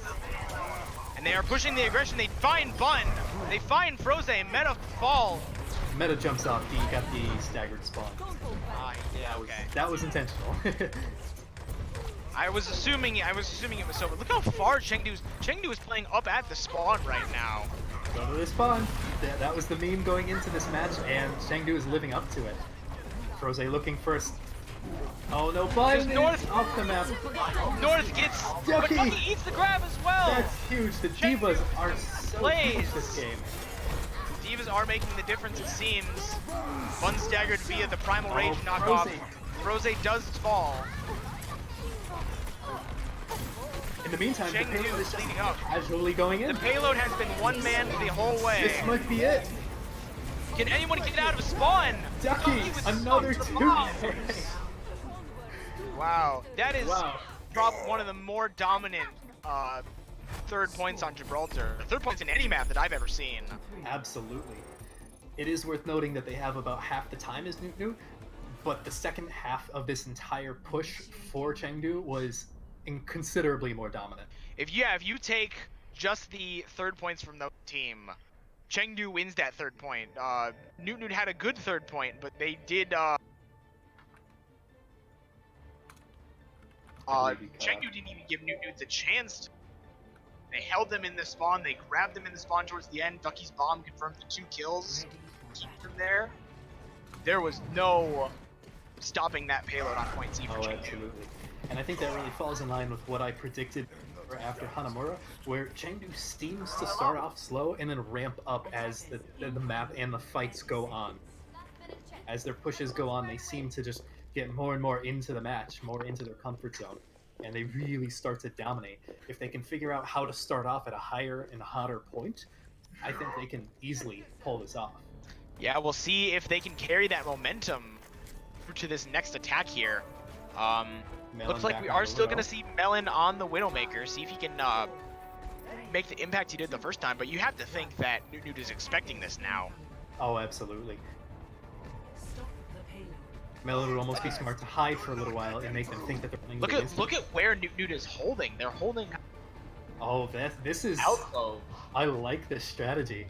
And they are pushing the aggression. They find Bun. They find Froze. Meta fall. Meta jumps off. He got the staggered spawn. Yeah, okay. That was intentional. I was assuming it was so. But look how far Chengdu is playing up at the spawn right now. Go to the spawn. That was the meme going into this match, and Chengdu is living up to it. Froze looking first. Oh no, Bun North off the map. North gets, but Ducky. Ducky eats the grab as well. That's huge. The Divas are so plays. huge this game. Divas are making the difference, it seems. Bun staggered via the Primal Rage Oh, knockoff. Froze. Froze does fall. In the meantime, the Chengdu payload is is leading up. casually going in. The payload has been one man the whole way. This might be it. Can anyone get out of spawn? Ducky, with another some 2K. bombs. Wow, that is Wow. probably one of the more dominant third points on Gibraltar. Third points in any map that I've ever seen. Absolutely. It is worth noting that they have about half the time as Noot Noot, but the second half of this entire push for Chengdu was considerably more dominant. If you take just the third points from the team, Chengdu wins that third point. Noot Noot had a good third point, but they did Chengdu didn't even give Noot Noot the chance. They held them in the spawn. They grabbed them in the spawn towards the end. Ducky's bomb confirmed the 2 kills. Keep them there. There was no stopping that payload on point C for Chengdu. Absolutely. And I think that really falls in line with what I predicted after Hanamura, where Chengdu seems to start off slow and then ramp up as the map and the fights go on. As their pushes go on, they seem to just get more and more into the match, more into their comfort zone, and they really start to dominate. If they can figure out how to start off at a higher and hotter point, I think they can easily pull this off. Yeah, we'll see if they can carry that momentum to this next attack here. Looks like we are still going to see Melon on the Widowmaker, see if he can make the impact he did the first time, but you have to think that Noot Noot is expecting this now. Oh, absolutely. Melon would almost be smart to hide for a little while and make them think that they're playing. Look at where Noot Noot is holding. They're holding. Oh, this is. Outflow. I like this strategy.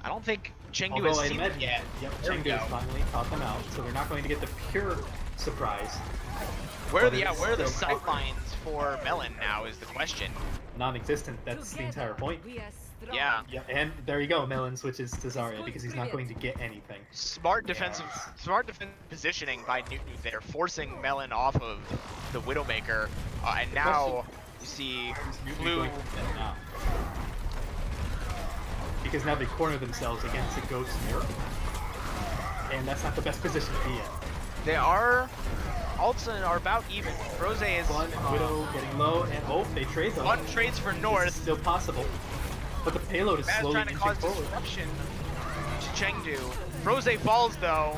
I don't think Chengdu has seen it yet. Yep, Chengdu has finally caught them out, so they're not going to get the pure surprise. Where are the sidelines for Melon now is the question. Non-existent. That's the entire point. Yeah. Yeah, and there you go. Melon switches to Zarya because he's not going to get anything. Smart defensive positioning by Noot Noot there, forcing Melon off of the Widowmaker, and now you see Blue. Because now they corner themselves against a ghost mirror, and that's not the best position to be in. They are. Ultzen are about even. Rose is one Widow getting low, and they trade though. One trades for North. This is still possible, but the payload is slowly trying to cause disruption to Chengdu. Rose falls though.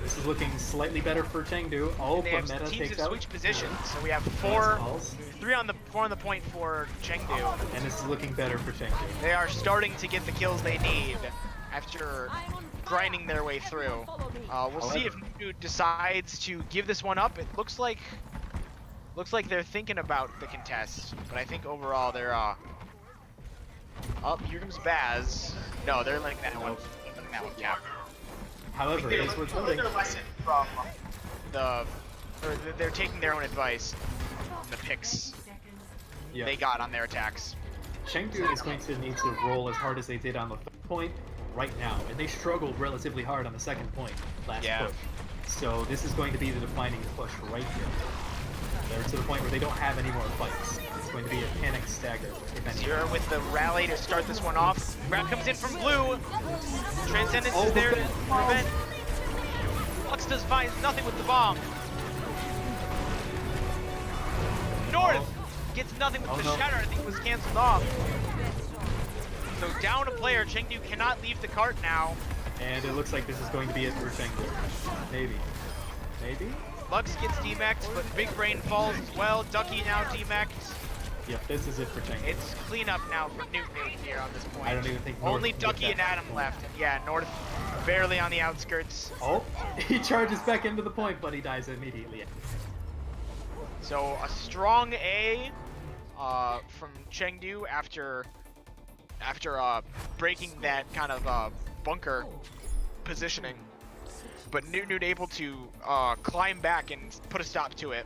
This is looking slightly better for Chengdu. Oh, they but have Meta teams takes have out. Switch positions, so we have 4 on the point for Chengdu. And this is looking better for Chengdu. They are starting to get the kills they need after grinding their way through. We'll see if Noot Noot decides to give this one up. It looks like they're thinking about the contest, but I think overall they're oh, here comes Baz. No, they're letting that one cap. However, as we're building, their lesson from they're taking their own advice from the picks they got on their attacks. Chengdu is going to need to roll as hard as they did on the third point right now, and they struggled relatively hard on the second point last push. So this is going to be the defining push right here. They're to the point where they don't have any more fights. It's going to be a panic stagger. Zero with the rally to start this one off. Grab comes in from Blue. Transcendence is there to prevent. Lux does finds nothing with the bomb. North gets nothing with the shatter. I think it was canceled off. So down a player. Chengdu cannot leave the cart now. And it looks like this is going to be it for Chengdu. Maybe. Maybe? Lux gets demaxed, but Big Brain falls as well. Ducky now demaxed. Yep, this is it for Chengdu. It's cleanup now for Noot Noot here on this point. I don't even think North only Ducky and Adam left. Yeah, North barely on the outskirts. Oh, he charges back into the point, but he dies immediately. So a strong A from Chengdu after breaking that kind of bunker positioning. But Noot Noot able to climb back and put a stop to it.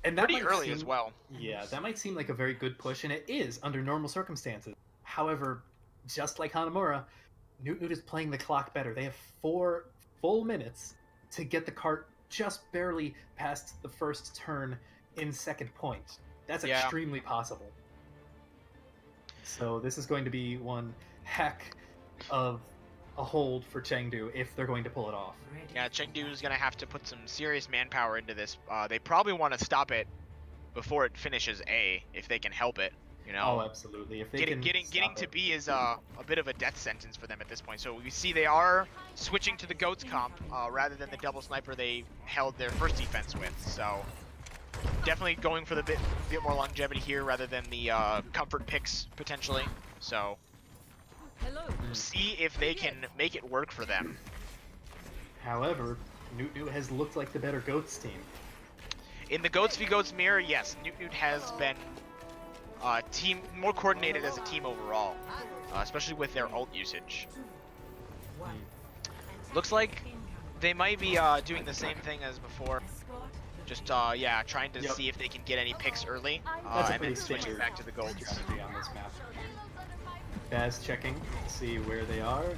And that pretty early as well. Yeah, that might seem like a very good push, and it is under normal circumstances. However, just like Hanamura, Noot Noot is playing the clock better. They have 4 full minutes to get the cart just barely past the first turn in second point. That's extremely possible. So this is going to be one heck of a hold for Chengdu if they're going to pull it off. Yeah, Chengdu is going to have to put some serious manpower into this. They probably want to stop it before it finishes A, if they can help it. You know? Oh, absolutely. If they getting to B is a bit of a death sentence for them at this point. So we see they are switching to the Goats comp rather than the double sniper they held their first defense with. So definitely going for the bit more longevity here rather than the comfort picks potentially. So we'll see if they can make it work for them. However, Noot Noot has looked like the better Goats team. In the Goats v Goats mirror, yes, Noot Noot has been more coordinated as a team overall, especially with their ult usage. Looks like they might be doing the same thing as before. Just yeah, trying to see if they can get any picks early, That's a and pretty then switching standard back to the gold. strategy on this map. Baz checking to see where they are and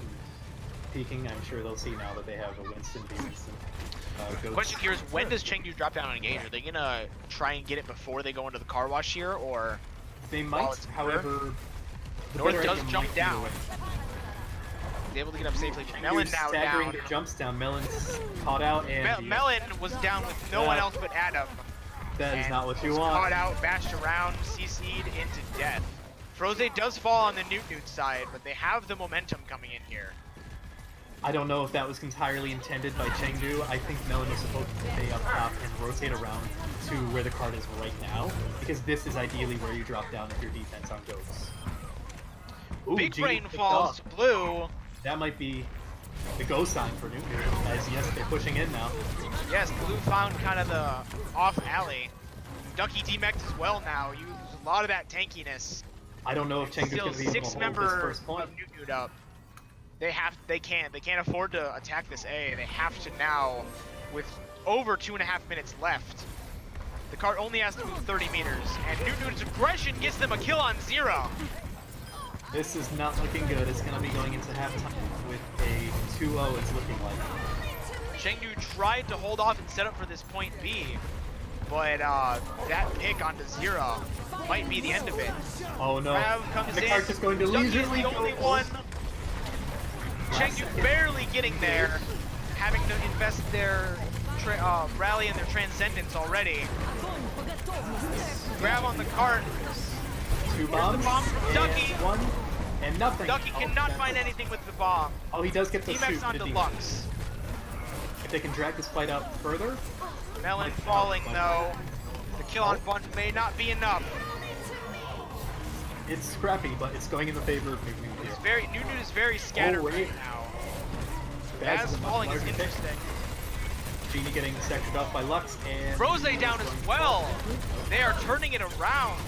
peeking. I'm sure they'll see now that they have a Winston v Winston. Question here is, when does Chengdu drop down on engage? Are they gonna try and get it before they go into the car wash here, or? They might, however. North does jump down. He's able to get up safely. Melon now staggering down. the jumps down. Melon's caught out, and Melon was down with no one else but Adam. That is not what you was want. Caught out, bashed around, CC'd into death. Froze does fall on the Noot Noot side, but they have the momentum coming in here. I don't know if that was entirely intended by Chengdu. I think Melon is supposed to stay up top and rotate around to where the card is right now, because this is ideally where you drop down if your defense on goats. Ooh, Big G Brain picked falls off. to blue. That might be the go sign for Noot Noot, as yes, they're pushing in now. Yes, blue found kind of the off alley. Ducky demeched as well now. Used a lot of that tankiness. I don't know if Chengdu's Still going to be able to hold this six-member first point. Noot Noot up. They can't afford to attack this A. They have to now, with over 2.5 minutes left. The cart only has to move 30 meters, and Noot Noot's aggression gets them a kill on 0. This is not looking good. It's going to be going into halftime with a 2-0, it's looking like. Chengdu tried to hold off and set up for this point B, but that pick onto 0 might be the end of it. Oh no. Rav comes the in. cart is going to Ducky's leisurely the only one. Chengdu barely getting there, having to invest their rally and their transcendence already. Grab on the cart. 2 bombs. The bomb from Ducky. 1 and nothing. Ducky cannot find anything with the bomb. Oh, he does get the D-Max shoot. on Deluxe. If they can drag this fight out further. Melon falling though. The kill on Bun may not be enough. It's scrappy, but it's going in the favor of Noot Noot here. Noot Noot is very scattered right now. Baz falling is interesting. Genie getting sectored off by Lux, and Froze down as well. They are turning it around.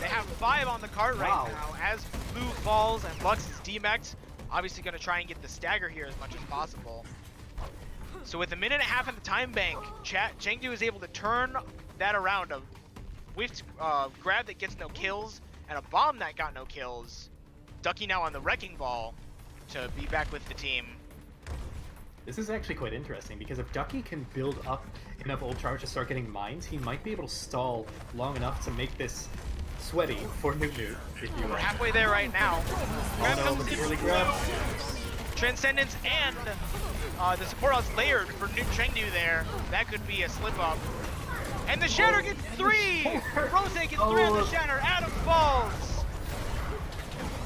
They have 5 on the cart right now as Blue falls and Lux is demeched. Obviously going to try and get the stagger here as much as possible. So with 1.5 minutes in the time bank, Chengdu is able to turn that around. A whiffed grab that gets no kills and a bomb that got no kills. Ducky now on the wrecking ball to be back with the team. This is actually quite interesting, because if Ducky can build up enough ult charge to start getting mines, he might be able to stall long enough to make this sweaty for Noot Noot, if you will. We're halfway there right now. Grab Oh no, comes the in. early grab. Transcendence and the support house layered for Noot Chengdu there. That could be a slip up. And the Shatter gets 3! Rose gets 3 on the Shatter. Adam falls!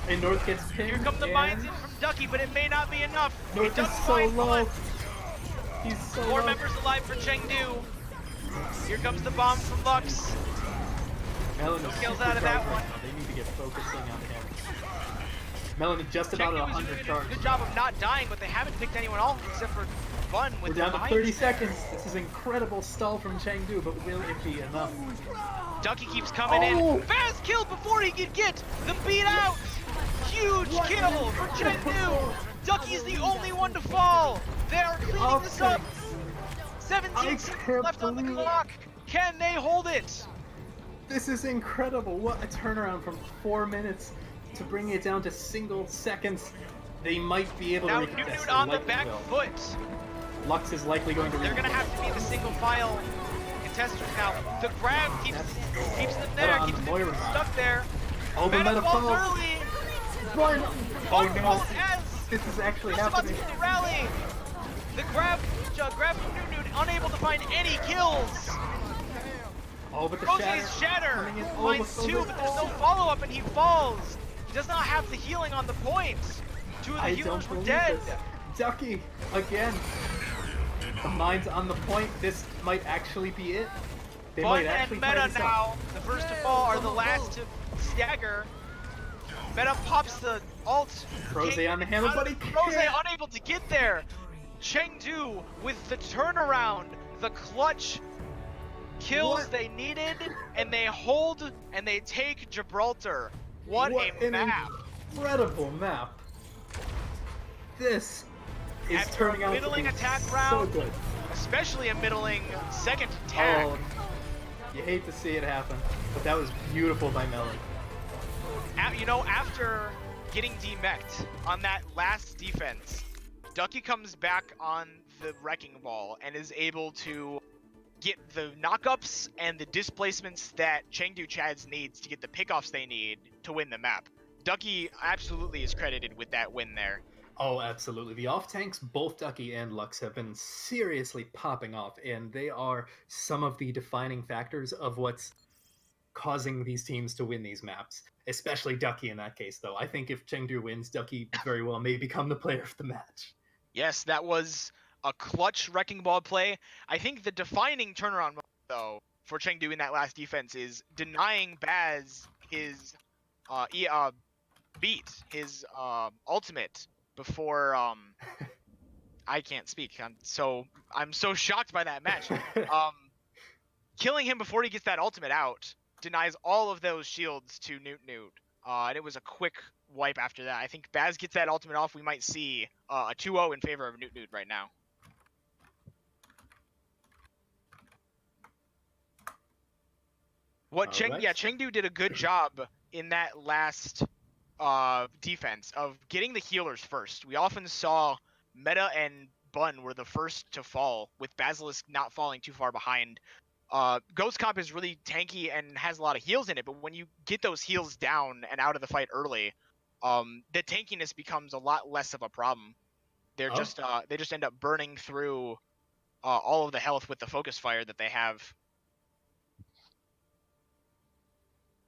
And North gets pinned. Here come the mines in from Ducky, but it may not be enough. North He does is so find low. one. He's so 4 low. members alive for Chengdu. Here comes the bomb from Lux. Melon No is kills super out of that charged right one. now. They need to get focusing on him. Melon is just about at Chengdu is 100 doing a charge. good job of not dying, but they haven't picked anyone else except for Bun with We're down the to mines 30 there. seconds. This is incredible stall from Chengdu, but will it be enough? Ducky keeps coming in. Fast killed before he could get the beat out. Huge kill for Chengdu. Ducky's the only one to fall. They're cleaning this up. 17 seconds left on the clock. Can they hold it? This is incredible. What a turnaround from 4 minutes to bring it down to single seconds. They might be able Now to Noot recontest. Noot on the Likely back will. foot. Lux is likely going to They're gonna have to be the single file contestants now. The grab keeps them there, keeps them stuck there. Oh, the meta falls falls. early. Run! Oh no! Falls as This is actually just about to happening. get the rally. The grab from Noot Noot unable to find any kills. Oh, but the Rose's shatter coming in. Oh, finds but 2, but there's no follow-up and he falls. He does not have the healing on the point. 2 of the I healers don't were believe dead. this. Ducky, again. The mine's on the point. This might actually be it. They Bun might and actually tie Meta this up. now, the first to fall, are the last to stagger. Meta pops the ult. Rose on the hammer, but he Rose can't. unable to get there. Chengdu with the turnaround, the clutch kills What? they needed, and they hold and they take Gibraltar. What a an map! incredible map. This is After turning a out to middling be attack so round, good. a especially a middling second tag. Oh, you hate to see it happen, but that was beautiful by Melon. You know, after getting demech'd on that last defense, Ducky comes back on the Wrecking Ball and is able to get the knockups and the displacements that Chengdu Chads needs to get the pickoffs they need to win the map. Ducky absolutely is credited with that win there. Oh, absolutely. The off tanks, both Ducky and Lux, have been seriously popping off, and they are some of the defining factors of what's causing these teams to win these maps, especially Ducky in that case, though. I think if Chengdu wins, Ducky very well may become the player of the match. Yes, that was a clutch Wrecking Ball play. I think the defining turnaround moment, though, for Chengdu in that last defense is denying Baz his beat, his ultimate before I can't speak. I'm so shocked by that match. Killing him before he gets that ultimate out denies all of those shields to Noot Noot. And it was a quick wipe after that. I think Baz gets that ultimate off. We might see a 2-0 in favor of Noot Noot right now. Chengdu did a good job in that last defense of getting the healers first. We often saw Meta and Bun were the first to fall, with Basilisk not falling too far behind. Ghost Comp is really tanky and has a lot of heals in it, but when you get those heals down and out of the fight early, the tankiness becomes a lot less of a problem. They just end up burning through all of the health with the focus fire that they have.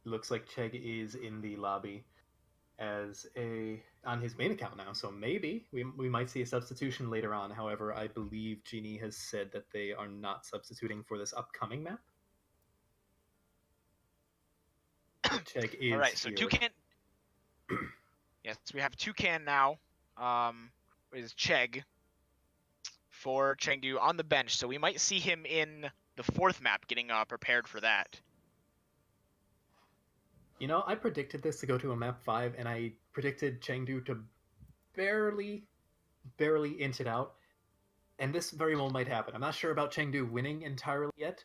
Looks like Chegg is in the lobby on his main account now, so maybe we might see a substitution later on. However, I believe Genie has said that they are not substituting for this upcoming map. Chegg is all right, so here. Toucan. Yes, we have Toucan now. Is Chegg for Chengdu on the bench, so we might see him in the fourth map, getting prepared for that. You know, I predicted this to go to a map 5, and I predicted Chengdu to barely inch it out. And this very well might happen. I'm not sure about Chengdu winning entirely yet,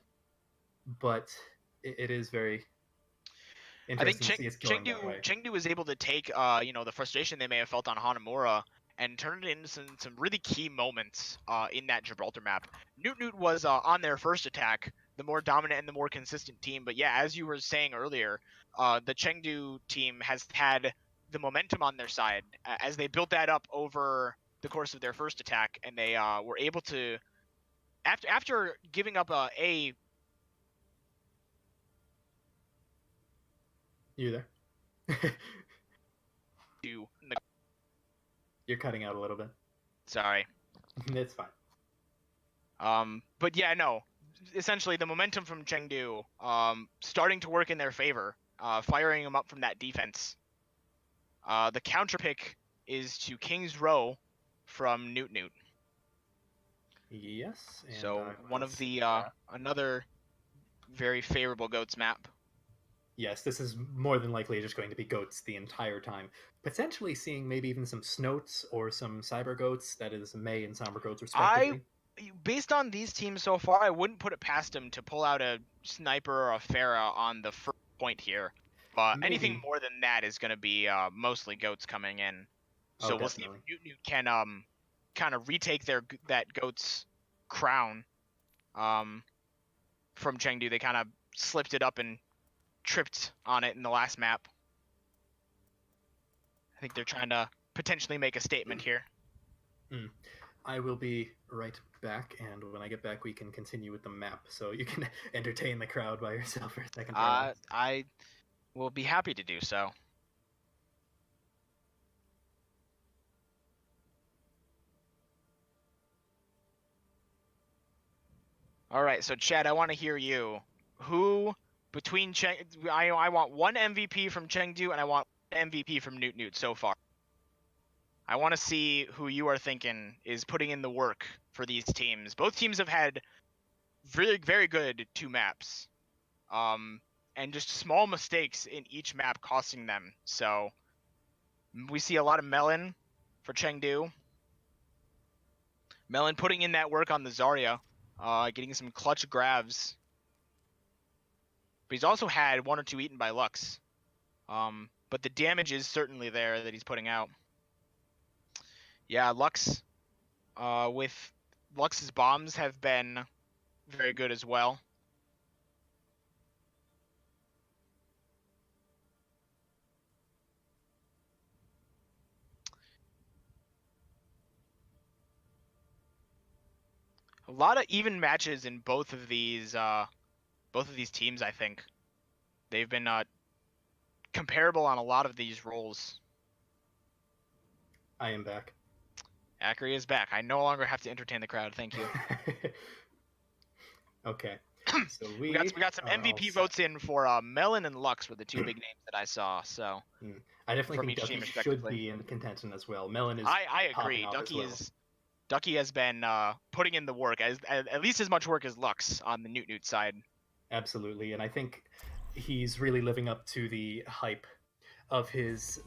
but it is very interesting to see us going that way. Chengdu was able to take the frustration they may have felt on Hanamura and turn it into some really key moments in that Gibraltar map. Noot Noot was on their first attack, the more dominant and the more consistent team. But yeah, as you were saying earlier, the Chengdu team has had the momentum on their side as they built that up over the course of their first attack, and they were able to, after giving up a. You there? To You're cutting out a little bit. Sorry. It's fine. But yeah, no. Essentially, the momentum from Chengdu starting to work in their favor, firing them up from that defense. The counter pick is to King's Row from Noot Noot. Yes. And so one of the another very favorable Goats map. Yes, this is more than likely just going to be Goats the entire time. Potentially seeing maybe even some Snoats or some Cyber Goats, that is May and Somber Goats respectively. Based on these teams so far, I wouldn't put it past them to pull out a Sniper or a Pharah on the first point here. But anything more than that is going to be mostly Goats coming in. So we'll see if Noot Noot can kind of retake that Goats crown from Chengdu. They kind of slipped it up and tripped on it in the last map. I think they're trying to potentially make a statement here. I will be right back, and when I get back, we can continue with the map, so you can entertain the crowd by yourself for a second. I will be happy to do so. All right, so Chad, I want to hear you. Who between I want one MVP from Chengdu and I want one MVP from Noot Noot so far. I want to see who you are thinking is putting in the work for these teams. Both teams have had really very good 2 maps, and just small mistakes in each map costing them. So we see a lot of Melon for Chengdu. Melon putting in that work on the Zarya, getting some clutch grabs. But he's also had 1 or 2 eaten by Lux. But the damage is certainly there that he's putting out. Yeah, Lux, with Lux's bombs have been very good as well. A lot of even matches in both of these teams, I think. They've been comparable on a lot of these roles. I am back. Akari is back. I no longer have to entertain the crowd. Thank you. Okay. So we got some MVP votes in for Melon and Lux were the 2 big names that I saw. So I definitely from think each team Ducky should be in contention as well. Melon is. I agree. Ducky has been putting in the work, at least as much work as Lux on the Noot Noot side. Absolutely, and I think he's really living up to the hype of his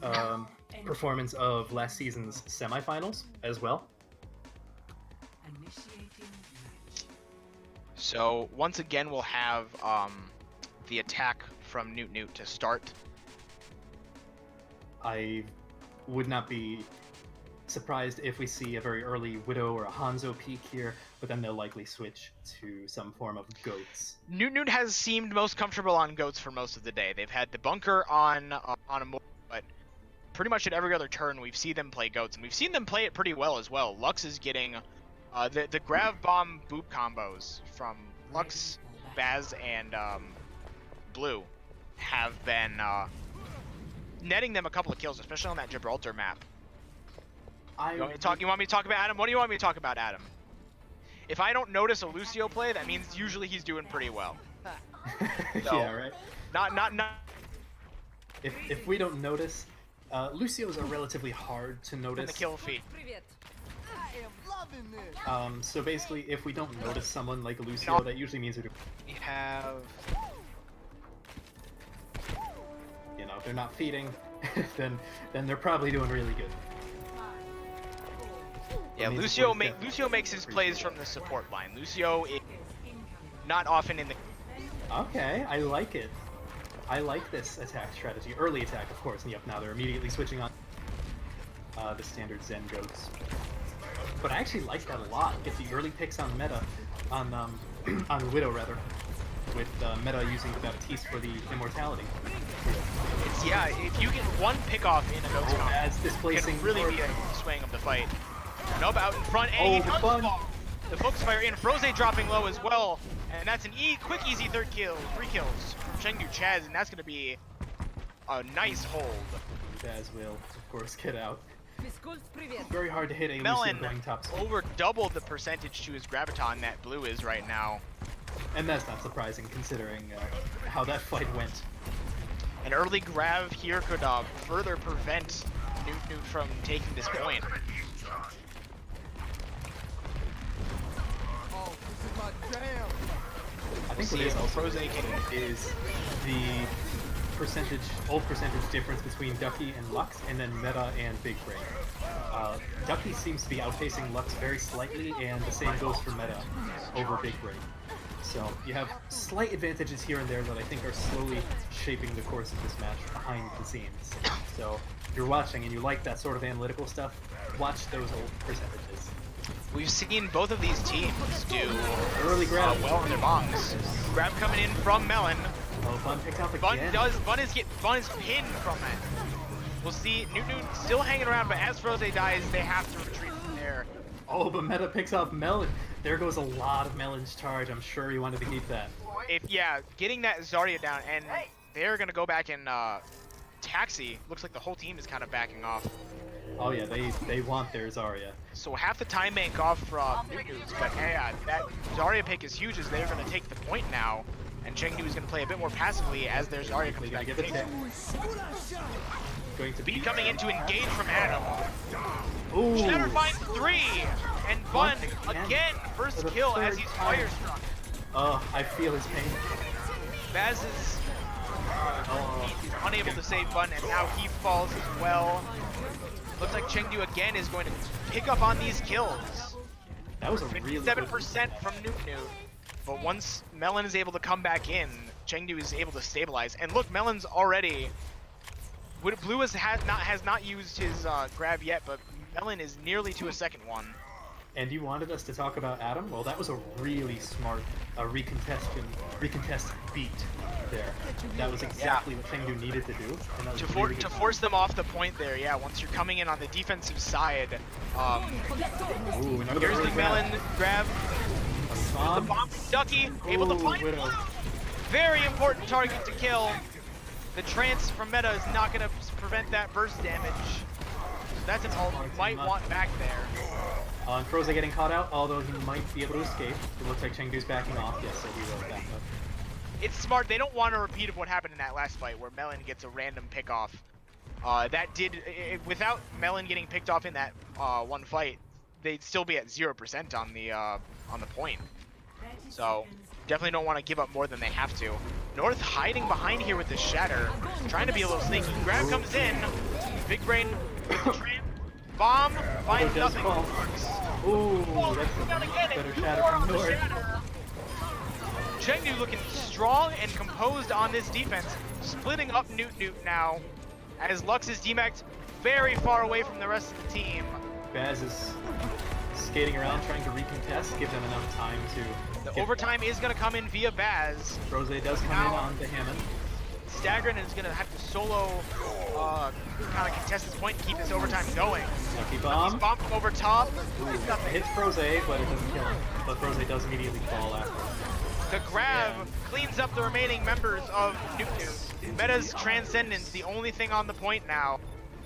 performance of last season's semifinals as well. So once again, we'll have the attack from Noot Noot to start. I would not be surprised if we see a very early Widow or a Hanzo peak here, but then they'll likely switch to some form of goats. Noot Noot has seemed most comfortable on goats for most of the day. They've had the bunker on a more, but pretty much at every other turn we've seen them play goats, and we've seen them play it pretty well as well. Lux is getting the grab bomb boop combos from Lux, Baz, and Blue have been netting them a couple of kills, especially on that Gibraltar map. You want me to talk about Adam? What do you want me to talk about, Adam? If I don't notice a Lucio play, that means usually he's doing pretty well. So, yeah, right. Not. If we don't notice, Lucios are relatively hard to notice. The kill feed. So basically, if we don't notice someone like a Lucio, that usually means we have. You know, if they're not feeding, then they're probably doing really good. Yeah, Lucio makes his plays from the support line. Lucio is not often in the. Okay, I like it. I like this attack strategy. Early attack, of course. And yep, now they're immediately switching on the standard Zen goats. But I actually like that a lot. Get the early picks on meta, on Widow rather, with meta using the Baptiste for the immortality. Yeah, if you get one pick off in a goat's comp, it can really be a swing of the fight. Nope, out in front, and he does fall. The focus fire in, Froze dropping low as well, and that's an quick, easy 3 kills from Chengdu Chaz, and that's going to be a nice hold. Chaz will, of course, get out. Very hard to hit a Melon going top speed. over doubled the percentage to his graviton that Blue is right now. And that's not surprising considering how that fight went. An early grab here could further prevent Noot Noot from taking this point. I think what is also making is the old percentage difference between Ducky and Lux, and then Meta and Big Brain. Ducky seems to be outpacing Lux very slightly, and the same goes for Meta over Big Brain. So you have slight advantages here and there that I think are slowly shaping the course of this match behind the scenes. So if you're watching and you like that sort of analytical stuff, watch those old percentages. We've seen both of these teams do early grab well on their bombs. Grab coming in from Melon. Oh, Bun picks out Bun again. Bun is pinned from that. We'll see Noot Noot still hanging around, but as Froze dies, they have to retreat from there. Oh, but Meta picks off Melon. There goes a lot of Melon's charge. I'm sure he wanted to keep that. Getting that Zarya down, and they're gonna go back and taxi. Looks like the whole team is kind of backing off. Oh yeah, they want their Zarya. So half the time bank off from Noot Noot, but yeah, that Zarya pick is huge as they're gonna take the point now, and Chengdu is gonna play a bit more passively as their Zarya comes back. Going to be coming in to engage from Adam. Ooh. Shatter finds 3, and Bun again first kill as he's fire struck. Oh, I feel his pain. Baz is he's unable to save Bun, and now he falls as well. Looks like Chengdu again is going to pick up on these kills. That was a really 57% from Noot Noot. But once Melon is able to come back in, Chengdu is able to stabilize. And look, Melon's already... Blue has not used his grab yet, but Melon is nearly to a second one. And you wanted us to talk about Adam? Well, that was a really smart recontest beat there. That was exactly what Chengdu needed to do. And that was really To force them off the point there, yeah, once you're coming in on the defensive side. Ooh, here's the Melon grab. The bomb Ducky, able to find Widow. one. Very important target to kill. The trance from Meta is not going to prevent that burst damage. That's an ult you might want back there. And Froze getting caught out, although he might be able to escape. It looks like Chengdu's backing off. Yes, so he will back up. It's smart. They don't want a repeat of what happened in that last fight where Melon gets a random pick off. Without Melon getting picked off in that one fight, they'd still be at 0% on the point. So definitely don't want to give up more than they have to. North hiding behind here with the Shatter, trying to be a little sneaky. Grab comes in. Big Brain with the tramp. Bomb finds nothing. Ooh, that's a better Shatter from North. Chengdu looking strong and composed on this defense, splitting up Noot Noot now, as Lux is demaxed very far away from the rest of the team. Baz is skating around trying to recontest, give them enough time to... The overtime is going to come in via Baz. Rose does come in on the Hammond. Staggerin is going to have to solo kind of contest this point and keep this overtime going. Lucky bomb. Bomb from over top. It hits Froze, but it doesn't kill him. But Froze does immediately fall after. The grab cleans up the remaining members of Noot Noot. Meta's Transcendence, the only thing on the point now.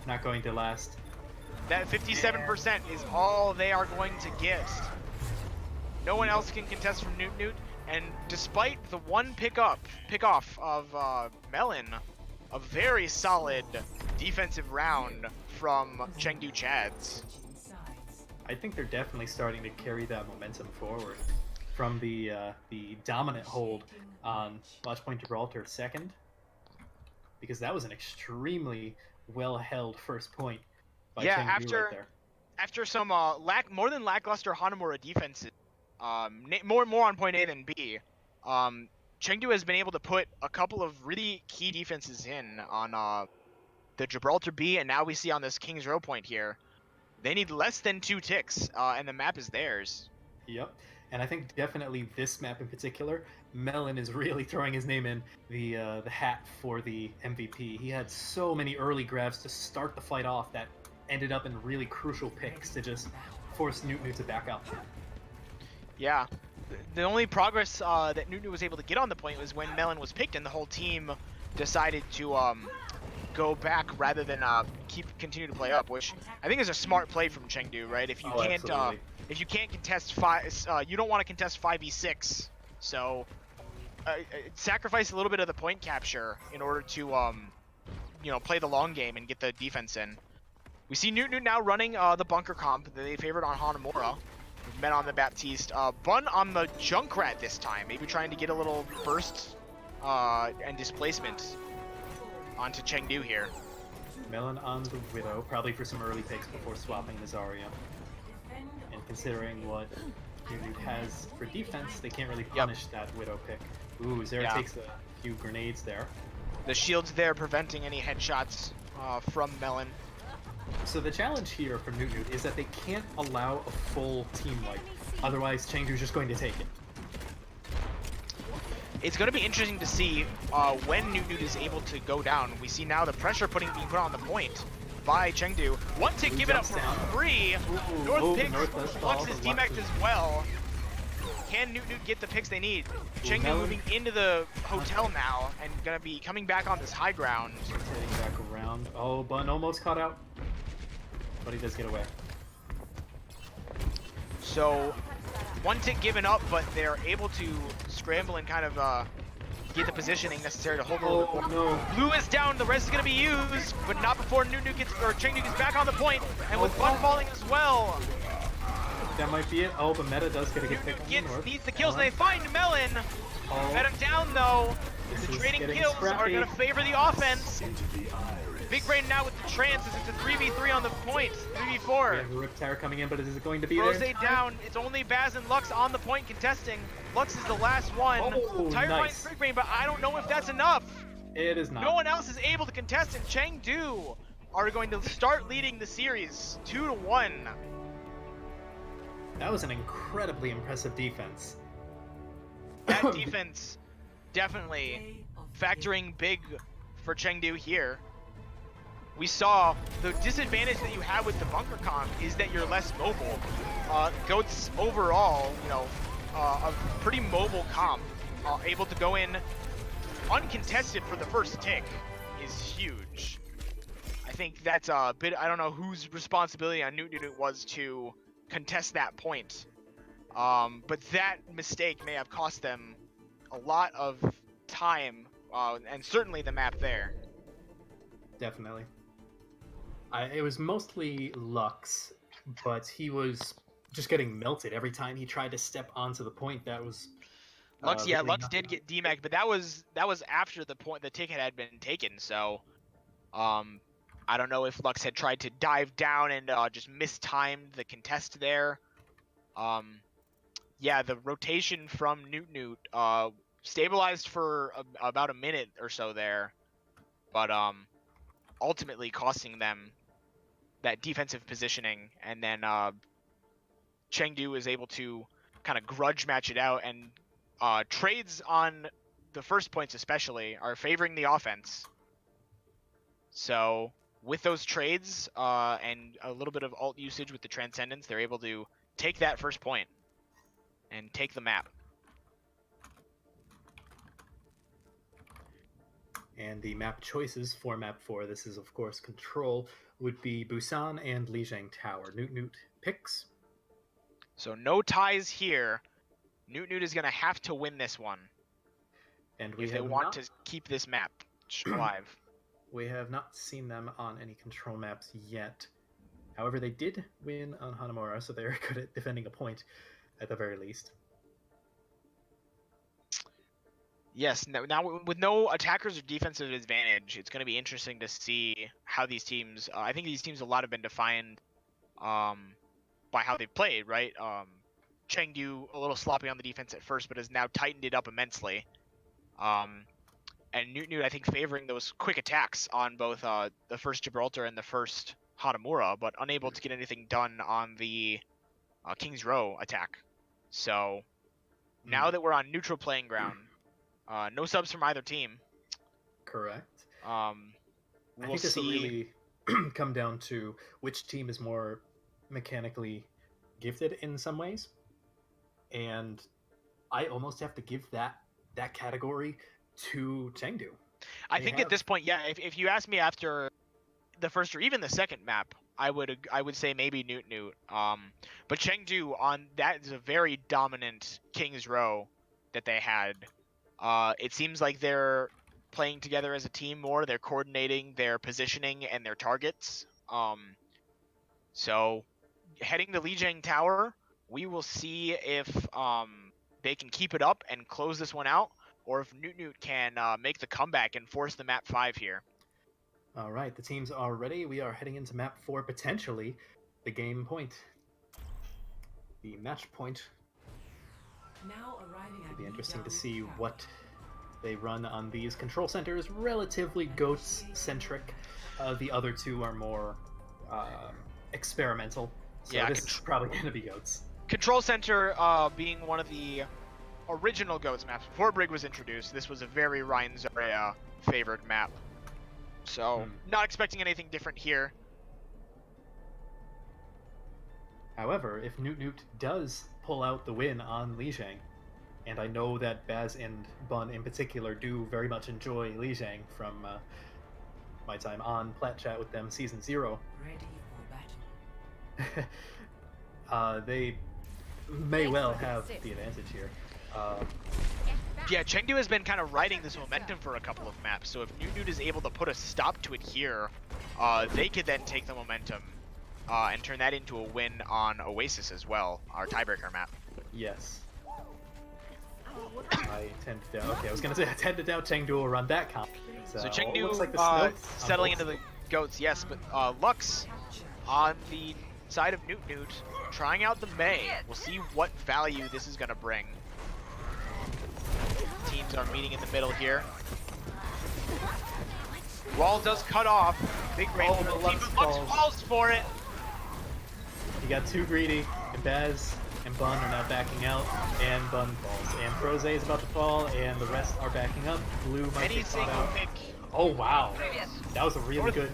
Not going to last. That 57% is all they are going to get. No one else can contest from Noot Noot, and despite the one pick-off of Melon, a very solid defensive round from Chengdu Chads. I think they're definitely starting to carry that momentum forward from the dominant hold on Watchpoint Gibraltar second, because that was an extremely well-held first point by Chengdu right there. After some more than lackluster Hanamura defenses, more on point A than B, Chengdu has been able to put a couple of really key defenses in on the Gibraltar B, and now we see on this King's Row point here, they need less than 2 ticks, and the map is theirs. Yep, and I think definitely this map in particular, Melon is really throwing his name in the hat for the MVP. He had so many early grabs to start the fight off that ended up in really crucial picks to just force Noot Noot to back up. Yeah, the only progress that Noot Noot was able to get on the point was when Melon was picked and the whole team decided to go back rather than continue to play up, which I think is a smart play from Chengdu, right? If you can't contest you don't want to contest 5v6, so sacrifice a little bit of the point capture in order to play the long game and get the defense in. We see Noot Noot now running the bunker comp that they favored on Hanamura. Men on the Baptiste. Bun on the Junkrat this time. Maybe trying to get a little burst and displacement onto Chengdu here. Melon on the Widow, probably for some early picks before swapping the Zarya. And considering what Noot Noot has for defense, they can't really punish that Widow pick. Ooh, Zera takes a few grenades there. The shield's there preventing any headshots from Melon. So the challenge here for Noot Noot is that they can't allow a full team wipe. Otherwise, Chengdu's just going to take it. It's going to be interesting to see when Noot Noot is able to go down. We see now the pressure being put on the point by Chengdu. One tick given up for free. North picks. Lux is demaxed as well. Can Noot Noot get the picks they need? Chengdu moving into the hotel now and going to be coming back on this high ground. Heading back around. Oh, Bun almost caught out. But he does get away. So, one tick given up, but they're able to scramble and kind of get the positioning necessary to hold a little bit more. No. Blue is down, the rest is going to be used, but not before Noot Noot Chengdu gets back on the point, and with Bun falling as well. That might be it. Oh, but Meta does get a good pick on the North. Needs the kills, and they find Melon. Meta down though. The trading kills are going to favor the offense. Big Brain now with the trance as it's a 3v3 on the point. We 3v4. have a Rip Tower coming in, but is it going to be Rose there? down. It's only Baz and Lux on the point contesting. Lux is the last one. Oh, Tire nice. finds Big Brain, but I don't know if that's enough. It is not. No one else is able to contest, and Chengdu are going to start leading the series 2-1. That was an incredibly impressive defense. That defense definitely factoring big for Chengdu here. We saw the disadvantage that you have with the bunker comp is that you're less mobile. Goats overall, you know, a pretty mobile comp, able to go in uncontested for the first tick is huge. I think that's a bit, I don't know whose responsibility on Noot Noot was to contest that point. But that mistake may have cost them a lot of time, and certainly the map there. Definitely. It was mostly Lux, but he was just getting melted every time he tried to step onto the point. That was Lux, yeah, really Lux nothing. did get DMAC, but that was after the ticket had been taken. So, I don't know if Lux had tried to dive down and just mistimed the contest there. Yeah, the rotation from Noot Noot stabilized for about a minute or so there, but ultimately costing them that defensive positioning, and then Chengdu is able to kind of grudge match it out, and trades on the first points especially are favoring the offense. So with those trades and a little bit of ult usage with the Transcendence, they're able to take that first point and take the map. And the map choices for map 4, this is of course Control, would be Busan and Lijiang Tower. Noot Noot picks. So no ties here. Noot Noot is going to have to win this one And we if they have want not, to keep this map alive. we have not seen them on any control maps yet. However, they did win on Hanamura, so they're good at defending a point at the very least. Yes, now with no attackers or defensive advantage, it's going to be interesting to see how these teams, I think these teams a lot have been defined by how they've played, right? Chengdu a little sloppy on the defense at first, but has now tightened it up immensely. And Noot Noot, I think, favoring those quick attacks on both the first Gibraltar and the first Hanamura, but unable to get anything done on the King's Row attack. So now that we're on neutral playing ground, no subs from either team. Correct. I think this will really come down to which team is more mechanically gifted in some ways, and I almost have to give that category to Chengdu. I think at this point, yeah, if you ask me after the first or even the second map, I would say maybe Noot Noot. But Chengdu on that is a very dominant King's Row that they had. It seems like they're playing together as a team more. They're coordinating their positioning and their targets. So heading to Lijiang Tower, we will see if they can keep it up and close this one out, or if Noot Noot can make the comeback and force the map 5 here. All right, the teams are ready. We are heading into map 4, potentially the game point, the match point. Now arriving It'll at be interesting to Lijiang see Tower. what they run on these. Control Center is relatively Goats-centric. The other two are more experimental. So Yeah, this is probably going to be Goats. Control Center being one of the original Goats maps. Before Brig was introduced, this was a very Ryan Zarya favored map. So, not expecting anything different here. However, if Noot Noot does pull out the win on Lijiang, and I know that Baz and Bun in particular do very much enjoy Lijiang from my time on Plat Chat with them Season 0, Ready for battle. they may well have the advantage here. Yeah, Chengdu has been kind of riding this momentum for a couple of maps, so if Noot Noot is able to put a stop to it here, they could then take the momentum and turn that into a win on Oasis as well, our tiebreaker map. Yes. I tend to doubt. Okay, I was gonna say I tend to doubt Chengdu will run that comp. So Looks Chengdu like the Snow on settling both. into the Goats, yes, but Lux on the side of Noot Noot, trying out the Mei. We'll see what value this is gonna bring. Teams are meeting in the middle here. Wall does cut off. Big range Oh, for the but team, Lux but Lux falls. falls for it. He got too greedy, and Baz and Bun are now backing out, and Bun falls. And Froze is about to fall, and the rest are backing up. Blue might Any get caught single out. pick. Oh wow, that was a really North- good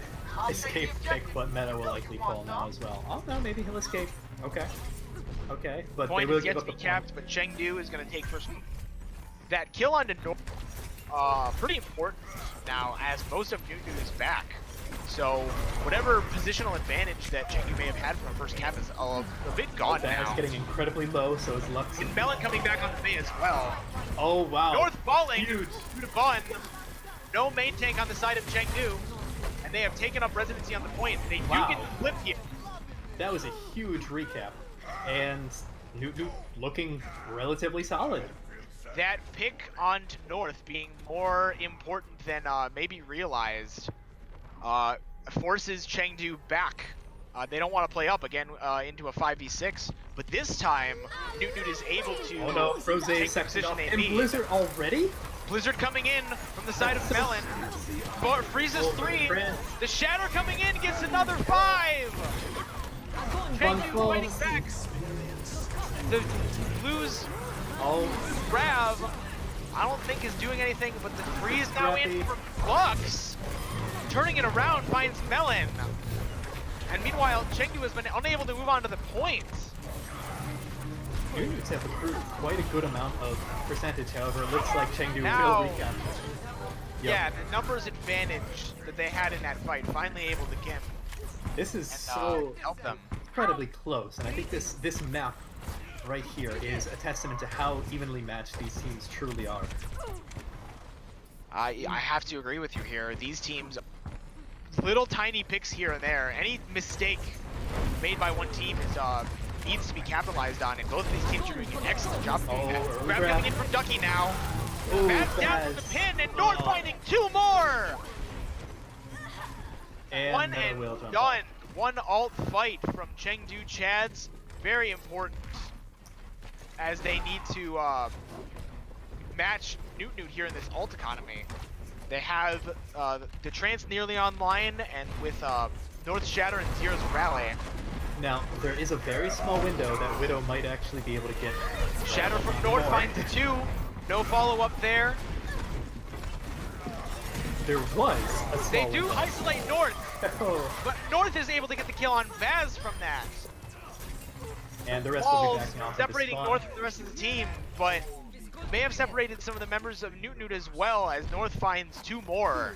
escape pick, but Meta will likely fall now as well. Oh no, maybe he'll escape. Okay. Okay, but Point they will is yet give to up be the capped, but Chengdu is going to take first. That kill onto North, pretty important now, as most of Noot Noot is back. So whatever positional advantage that Chengdu may have had from a first cap is a bit gone Baz now. getting incredibly low, so is Lux. And Melon coming back on the Mei as well. Oh wow. North falling Huge. due to Bun. No main tank on the side of Chengdu, and they have taken up residency on the point. They do Wow. get the flip here. That was a huge recap, and Noot Noot looking relatively solid. That pick onto North being more important than maybe realized forces Chengdu back. They don't want to play up again into a 5v6, but this time Noot Noot is able to Oh no, Froze take the second position off, they and need. Blizzard already? Blizzard coming in from the side of Melon. Freezes Oh, 3. friend. The Shatter coming in gets another 5. Chengdu falls. fighting back. The Blues Oh, grab, I don't think is doing anything, but the freeze now in Scrappy. from Lux. Turning it around finds Melon. And meanwhile, Chengdu has been unable to move on to the point. Noot Noots have accrued quite a good amount of percentage, however, it looks like Chengdu Now- will recap. Yep. Yeah, the numbers advantage that they had in that fight, finally able to get This is and so help them. incredibly close, and I think this map right here is a testament to how evenly matched these teams truly are. I have to agree with you here. These teams, little tiny picks here and there. Any mistake made by one team is needs to be capitalized on, and both of these teams are doing an excellent job of doing that. early Grab grab. coming in from Ducky now. Ooh, Back down to Baz. the pin, and North Oh. finding 2 more. And One Meta and will jump done. off. One alt fight from Chengdu Chads. Very important, as they need to match Noot Noot here in this alt economy. They have the Trance nearly online, and with North Shatter and Zero's Rally. Now, there is a very small window that Widow might actually be able to get. Shatter from North more. finds 2. No follow-up there. There was a small They do window. isolate North, Oh. but North is able to get the kill on Vaz from that. And the rest will be Walls backing off. separating North from the rest of the team, but may have separated some of the members of Noot Noot as well, as North finds 2 more.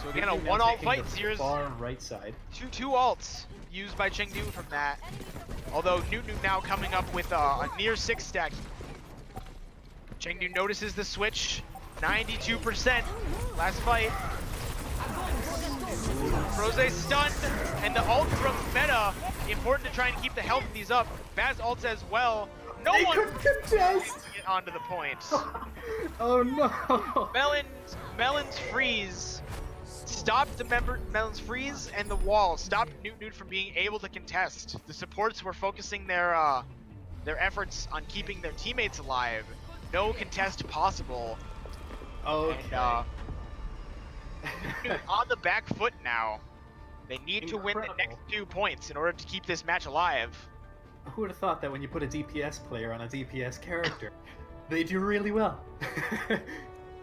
So again, a one alt fight. Zero's Far right side. two alts used by Chengdu from that. Although Noot Noot now coming up with a near 6 stack. Chengdu notices the switch. 92%. Last fight. Rose stunned, and the ult from Meta. Important to try and keep the health of these up. Baz ults as well. No They one could contest! get onto the point. Oh no! Melon's freeze stopped Melon's freeze, and the wall stopped Noot Noot from being able to contest. The supports were focusing their efforts on keeping their teammates alive. No contest possible. Okay. And Noot Noot on the back foot now. They need to win the next Incredible. 2 points in order to keep this match alive. Who would have thought that when you put a DPS player on a DPS character, they do really well?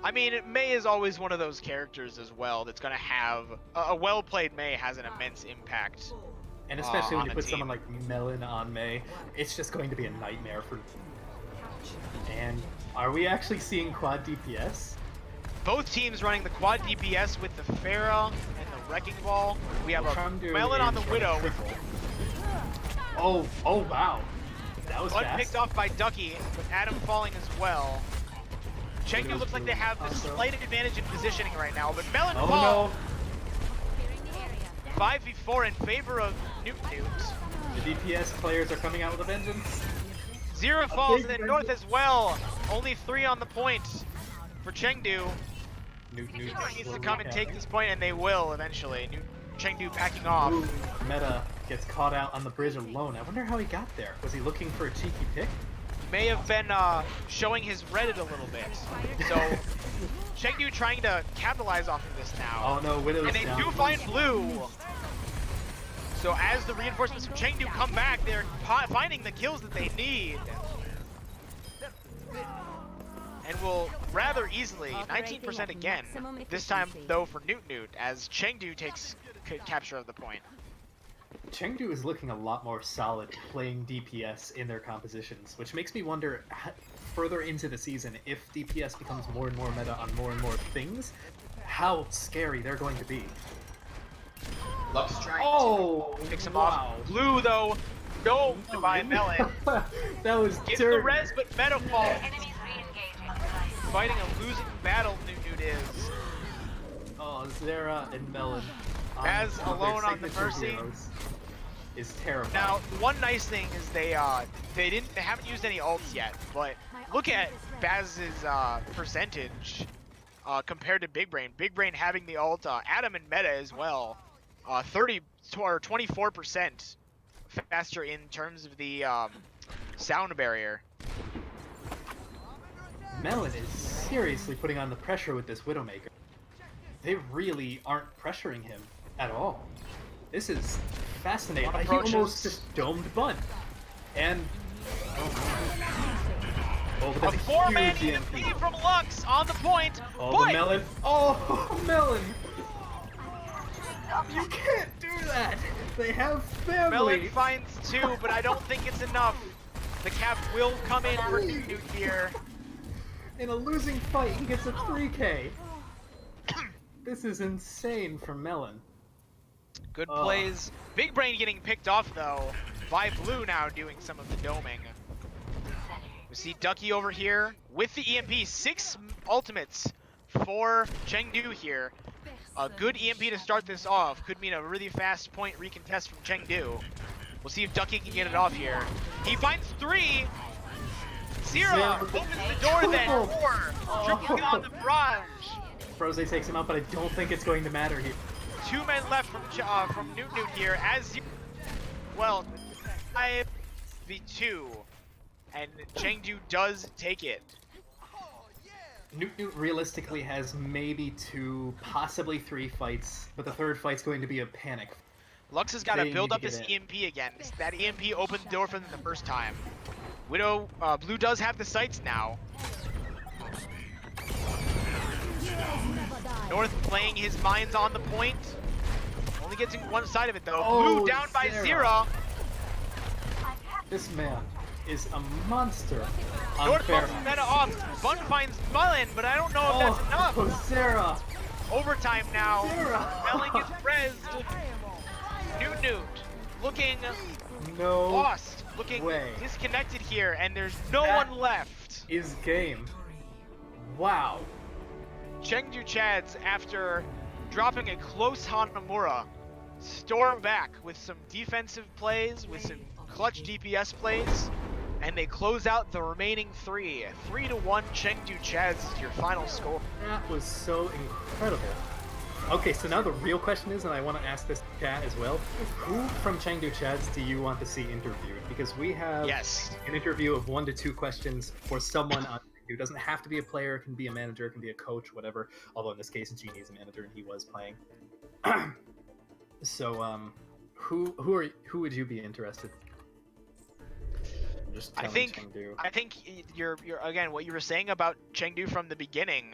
I mean, Mei is always one of those characters as well that's going to have a well-played Mei has an immense impact. And especially when on you a put team. someone like Melon on Mei, it's just going to be a nightmare for. And are we actually seeing quad DPS? Both teams running the quad DPS with the Pharah and the Wrecking Ball. We have a Chengdu Melon on the is Widow. triple. Oh wow. That was One fast. picked off by Ducky, with Adam falling as well. Chengdu looks like they have the Also. slight advantage in positioning right now, but Melon Oh falls. no. 5v4 in favor of Noot Noot. The DPS players are coming out with a vengeance. Zero falls, big and then North as well. Only 3 on the point for Chengdu. Noot Noot needs to slowly come and take happening. this point, and they will eventually. Chengdu packing off. Ooh, Meta gets caught out on the bridge alone. I wonder how he got there. Was he looking for a cheeky pick? May have been showing his Reddit a little bit. So Chengdu trying to capitalize off of this now. Oh no, Widow's And they down. do find blue. So as the reinforcements from Chengdu come back, they're finding the kills that they need. And will rather easily, 19% again. This time though for Noot Noot, as Chengdu takes capture of the point. Chengdu is looking a lot more solid playing DPS in their compositions, which makes me wonder further into the season if DPS becomes more and more meta on more and more things, how scary they're going to be. Lux trying to picks him wow. off. Blue though, no by Melon. That was Gets the terrible. res, but Meta falls. Fighting a losing battle, Noot Noot is. Oh, Zera and Melon. As their alone on the signature Mercy. heroes is terrifying. Now, one nice thing is they haven't used any ults yet, but look at Baz's percentage compared to Big Brain. Big Brain having the ult, Adam and Meta as well, 30 or 24% faster in terms of the sound barrier. Melon is seriously putting on the pressure with this Widowmaker. They really aren't pressuring him at all. This is fascinating. One He approaches. almost just domed Bun. And oh, but A that's a four-man huge EMP EMP. from Lux on the point, Oh, but the Melon. Oh, Melon. You can't do that. They have family. Melon finds two, but I don't think it's enough. The cap will come in for Noot Noot here. In a losing fight, he gets a 3K. This is insane for Melon. Good plays. Big Brain getting picked off though by Blue now doing some of the doming. We see Ducky over here with the EMP. 6 ultimates for Chengdu here. A good EMP to start this off. Could mean a really fast point recontest from Chengdu. We'll see if Ducky can get it off here. He finds 3. Zero opens the door then. 4. Drinking on the barrage. Froze takes him out, but I don't think it's going to matter here. 2 men left from Noot Noot here as well 5v2 and Chengdu does take it. Noot Noot realistically has maybe 2, possibly 3 fights, but the third fight's going to be a panic. Lux has got to They build need up to this get in. EMP again. That EMP opened the door for them the first time. Widow, Blue does have the sights now. North playing his mines on the point. Only gets one side of it though. Oh, Blue down by Zera. Zera. This man is a monster. North Unfair. bumps Meta off. Bun finds Mullen, but I don't know if that's enough. Oh, Zera. Overtime now. Zera. Melon gets rezzed. Noot Noot looking No lost, looking way. disconnected here, and there's no That- one left. is game. Wow. Chengdu Chads, after dropping a close Hanamura, storm back with some defensive plays, with some clutch DPS plays, and they close out the remaining 3. 3-1 Chengdu Chads is your final score. That was so incredible. Okay, so now the real question is, and I want to ask this chat as well, who from Chengdu Chads do you want to see interviewed? Because we have Yes. an interview of 1 to 2 questions for someone on Chengdu. It doesn't have to be a player, it can be a manager, it can be a coach, whatever. Although in this case, Genie is a manager and he was playing. So, who would you be interested? Just I tell me think Chengdu. I think you're again what you were saying about Chengdu from the beginning.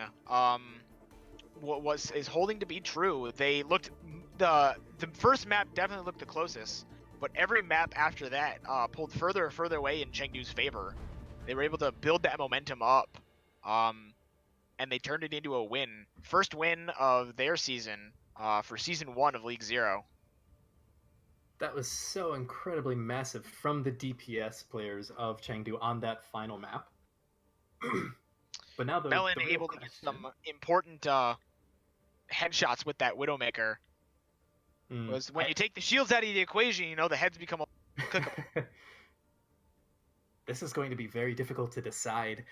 What is holding to be true. They looked the first map definitely looked the closest, but every map after that pulled further and further away in Chengdu's favor. They were able to build that momentum up, and they turned it into a win. First win of their season for season 1 of League 0. That was so incredibly massive from the DPS players of Chengdu on that final map. But now the Melon real able to get question- some important headshots with that Widowmaker. Was when you take the shields out of the equation, you know the heads become clickable. This is going to be very difficult to decide.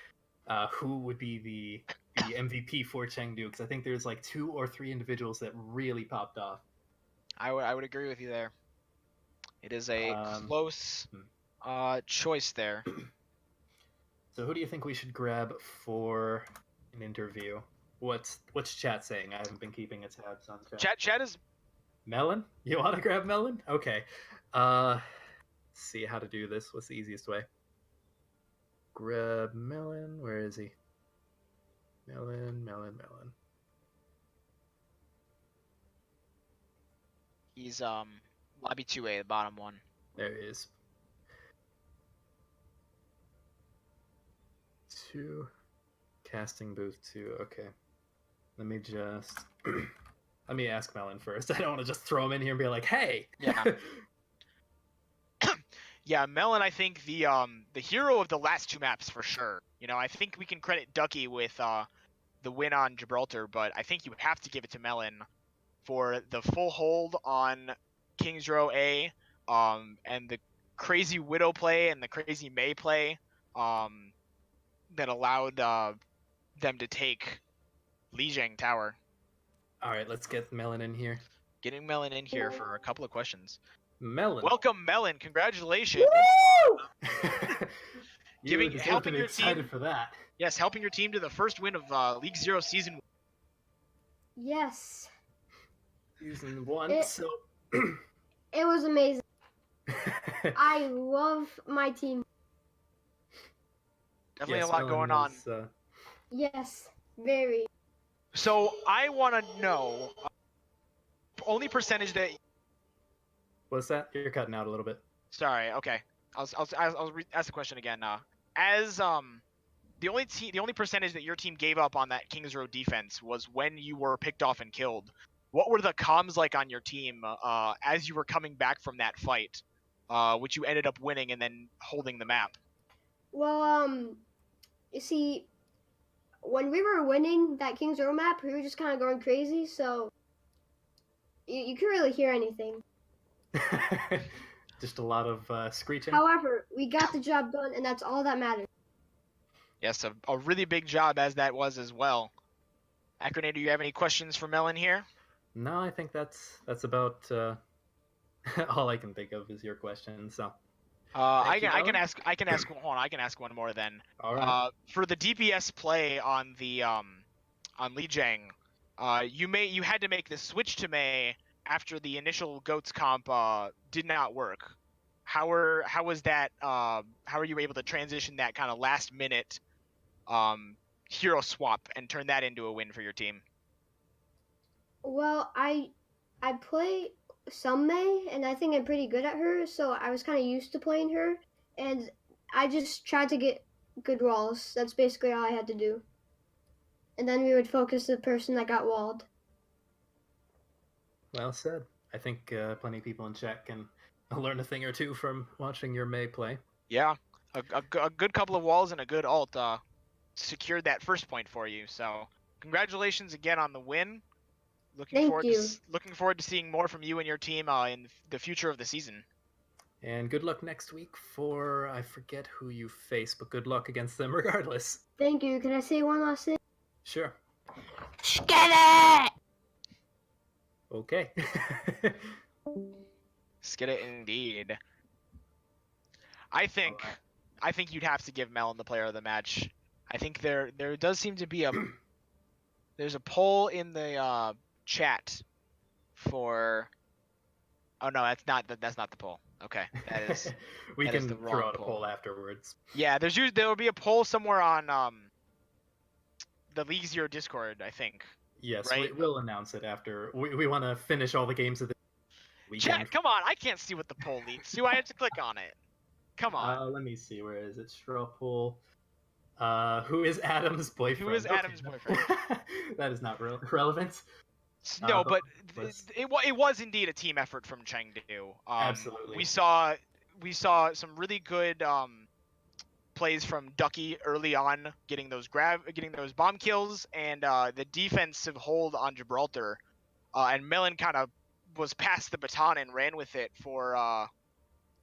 who would be the MVP for Chengdu, because I think there's like 2 or 3 individuals that really popped off. I would agree with you there. It is a Um, close choice there. So who do you think we should grab for an interview? What's chat saying? I haven't been keeping its tabs on chat. Chat is Melon? You want to grab Melon? Okay. See how to do this. What's the easiest way? Grab Melon. Where is he? Melon. he's lobby 2A, the bottom one. There he is. 2. Casting booth 2. Okay. Let me just let me ask Melon first. I don't want to just throw him in here and be like, "Hey." Yeah. Yeah, Melon, I think the hero of the last 2 maps for sure. You know, I think we can credit Ducky with the win on Gibraltar, but I think you have to give it to Melon for the full hold on King's Row A, and the crazy Widow play and the crazy Mei play, that allowed them to take Lijiang Tower. All right, let's get Melon in here. Getting Melon in here for a couple of questions. Melon. Welcome, Melon. Congratulations. Helping your excited team for that. Yes, helping your team to the first win of League Zero Season. Yes. Season 1. It was amazing. I love my team. Definitely a lot going on. Yes, very. So I want to know only percentage that. What's that? You're cutting out a little bit. Sorry. Okay. I'll ask the question again. As the only percentage that your team gave up on that Kings Row defense was when you were picked off and killed. What were the comms like on your team as you were coming back from that fight, which you ended up winning and then holding the map? Well, you see, when we were winning that King's Row map, we were just kind of going crazy, so you couldn't really hear anything. Just a lot of screeching. However, we got the job done, and that's all that matters. Yes, a really big job as that was as well. Acronator, do you have any questions for Melon here? No, I think that's about all I can think of is your question. So I can ask one more then. All right. For the DPS play on the on Lijiang, you had to make the switch to Mei after the initial Goats comp did not work. How was that? How were you able to transition that kind of last minute hero swap and turn that into a win for your team? Well, I play some Mei, and I think I'm pretty good at her, so I was kind of used to playing her, and I just tried to get good walls. That's basically all I had to do. And then we would focus the person that got walled. Well said. I think plenty of people in chat can learn a thing or two from watching your Mei play. Yeah, a good couple of walls and a good ult secured that first point for you. So congratulations again on the win. Looking forward to seeing more from you and your team in the future of the season. And good luck next week for, I forget who you face, but good luck against them regardless. Thank you. Can I say one last thing? Sure. Get it! Okay. Skid it indeed. I think you'd have to give Melon the player of the match. I think there does seem to be there's a poll in the chat for. Oh no, that's not the poll. Okay, that is. We can throw out a poll afterwards. Yeah, there will be a poll somewhere on the League Zero Discord, I think. Yes, right? we'll announce it after. We want to finish all the games of the weekend. Chat, come on! I can't see what the poll leads to. I have to click on it. Come on. Let me see. Where is it? Straw poll. Who is Adam's boyfriend? Who is Adam's boyfriend? That is not relevant. No, but it was indeed a team effort from Chengdu. Absolutely. We saw some really good plays from Ducky early on, getting those bomb kills, and the defensive hold on Gibraltar. And Melon kind of was passed the baton and ran with it for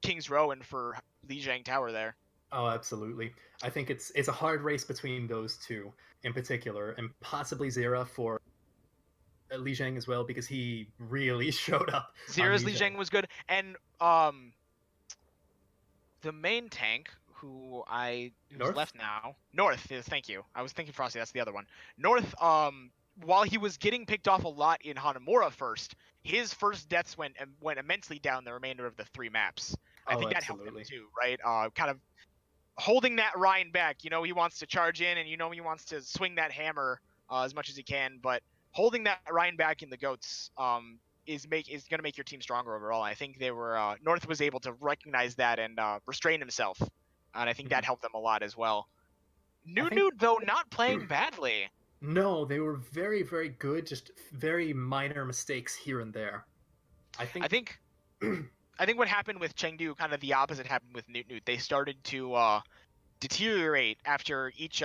King's Row and for Lijiang Tower there. Oh, absolutely. I think it's a hard race between those two in particular, and possibly Zera for Li Zhang as well, because he really showed up on Zera's Li Li Zhang. Zhang was good, and the main tank who's North? left now, North is, thank you. I was thinking Frosty, that's the other one. North, while he was getting picked off a lot in Hanamura first, his first deaths went immensely down the remainder of the 3 maps. I Oh, think that helped him absolutely. too, right? Kind of holding that Ryan back. He wants to charge in, and he wants to swing that hammer as much as he can, but holding that Ryan back in the goats is going to make your team stronger overall. I think they were North was able to recognize that and restrain himself, and I think that helped them a lot as well. Noot think- Noot, though, not playing badly. No, they were very, very good, just very minor mistakes here and there. I think I think what happened with Chengdu, kind of the opposite happened with Noot Noot. They started to deteriorate after each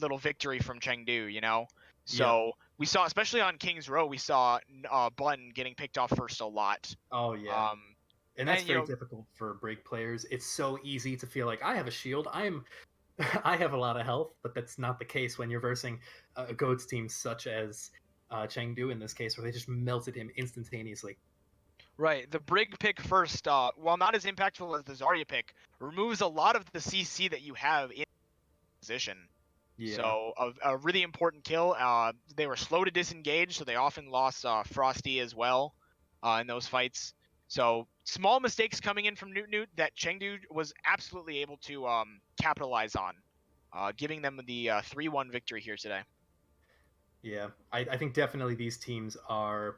little victory from Chengdu. So we saw, especially on King's Row, we saw Bun getting picked off first a lot. Oh yeah. And that's and, very difficult for break players. It's so easy to feel like I have a shield. I have a lot of health, but that's not the case when you're versing a Goats team such as Chengdu in this case, where they just melted him instantaneously. Right, the Brig pick first, while not as impactful as the Zarya pick, removes a lot of the CC that you have in position. Yeah. So a really important kill. They were slow to disengage, so they often lost Frosty as well in those fights. So small mistakes coming in from Noot Noot that Chengdu was absolutely able to capitalize on, giving them the 3-1 victory here today. Yeah, I think definitely these teams are.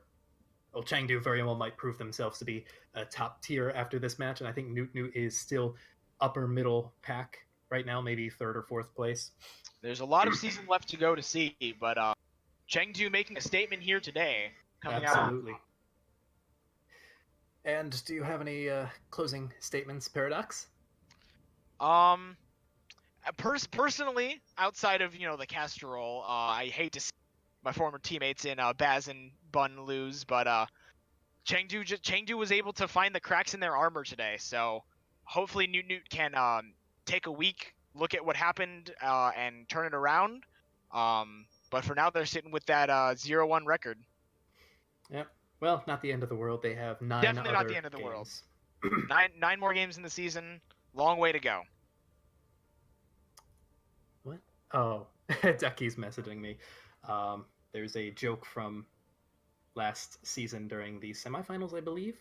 Well, Chengdu very well might prove themselves to be a top tier after this match, and I think Noot Noot is still upper middle pack right now, maybe 3rd or 4th place. There's a lot of season left to go to see, but Chengdu making a statement here today. Absolutely. And do you have any closing statements, Paradox? Personally, outside of the caster role, I hate to see my former teammates in Baz and Bun lose, but Chengdu was able to find the cracks in their armor today, so hopefully Noot Noot can take a week, look at what happened, and turn it around. But for now, they're sitting with that 0-1 record. Yep. Well, not the end of the world. They have 9 Definitely other not the end of the games. world. nine more games in the season. Long way to go. What? Oh, Ducky's messaging me. There's a joke from last season during the semifinals, I believe,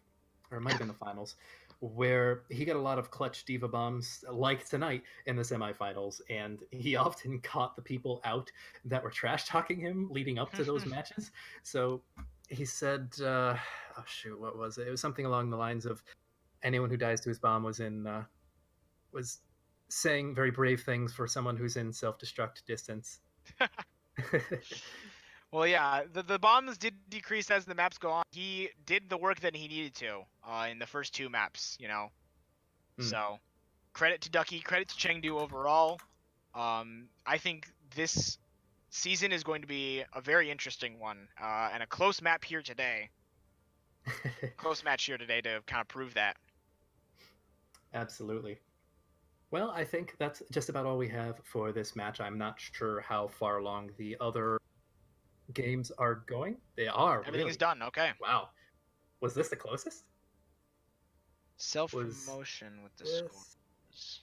or it might have been the finals, where he got a lot of clutch diva bombs like tonight in the semifinals, and he often caught the people out that were trash talking him leading up to those matches. So he said, oh shoot, what was it? It was something along the lines of anyone who dies to his bomb was saying very brave things for someone who's in self-destruct distance. Well, yeah, the bombs did decrease as the maps go on. He did the work that he needed to in the first 2 maps, So, credit to Ducky, credit to Chengdu overall. I think this season is going to be a very interesting one, and a close map here today. Close match here today to kind of prove that. Absolutely. Well, I think that's just about all we have for this match. I'm not sure how far along the other games are going. They are. Everything really. is done. Okay. Wow. Was this the closest? Self-promotion with the scores.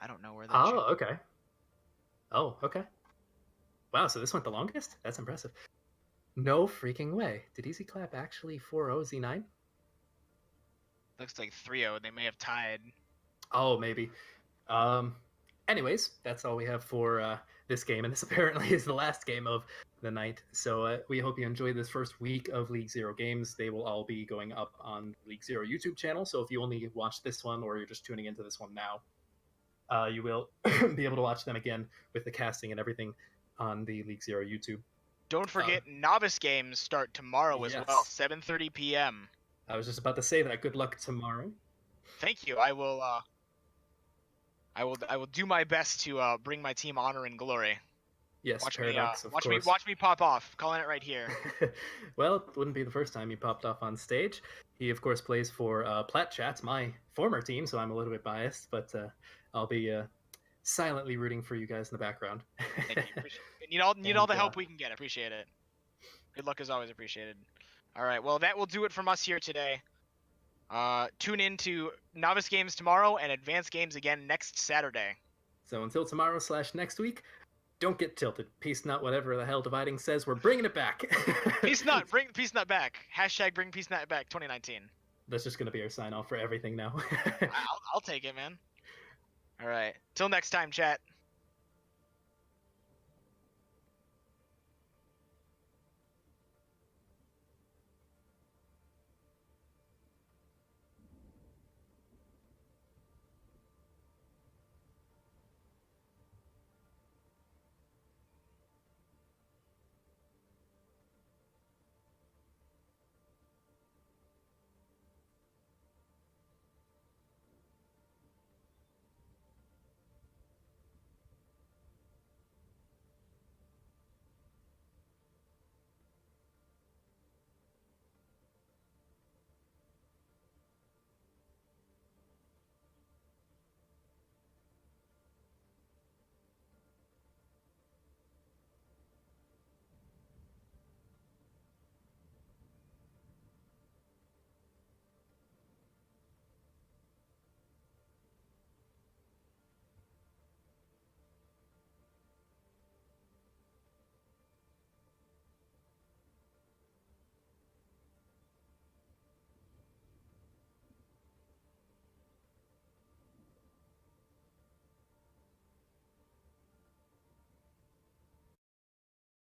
I don't know where that. Oh, okay. Oh, okay. Wow, so this went the longest? That's impressive. No freaking way. Did Easy Clap actually 4-0 Z9? Looks like 3-0. They may have tied. Oh, maybe. Anyways, that's all we have for this game, and this apparently is the last game of the night. So we hope you enjoyed this first week of League Zero games. They will all be going up on League Zero YouTube channel, so if you only watch this one or you're just tuning into this one now, you will be able to watch them again with the casting and everything on the League Zero YouTube. Don't forget, novice games start tomorrow as well, 7:30 p.m. I was just about to say that. Good luck tomorrow. Thank you. I will do my best to bring my team honor and glory. Yes, Watch Paradox, me, of watch course. watch me pop off. Calling it right here. Well, it wouldn't be the first time he popped off on stage. He, of course, plays for Plat Chats, my former team, so I'm a little bit biased, but I'll be silently rooting for you guys in the background. Thank you. Need all And, the help we can get. Appreciate it. Good luck is always appreciated. All right, well that will do it from us here today. Tune in to Novice Games tomorrow and Advanced Games again next Saturday. So until tomorrow / next week, don't get tilted. Peace Nut, whatever the hell Dividing says, we're bringing it back. Peace Nut, bring Peace Nut back. Hashtag bring Peace Nut back 2019. That's just going to be our sign off for everything now. I'll take it, man. All right. Till next time, chat.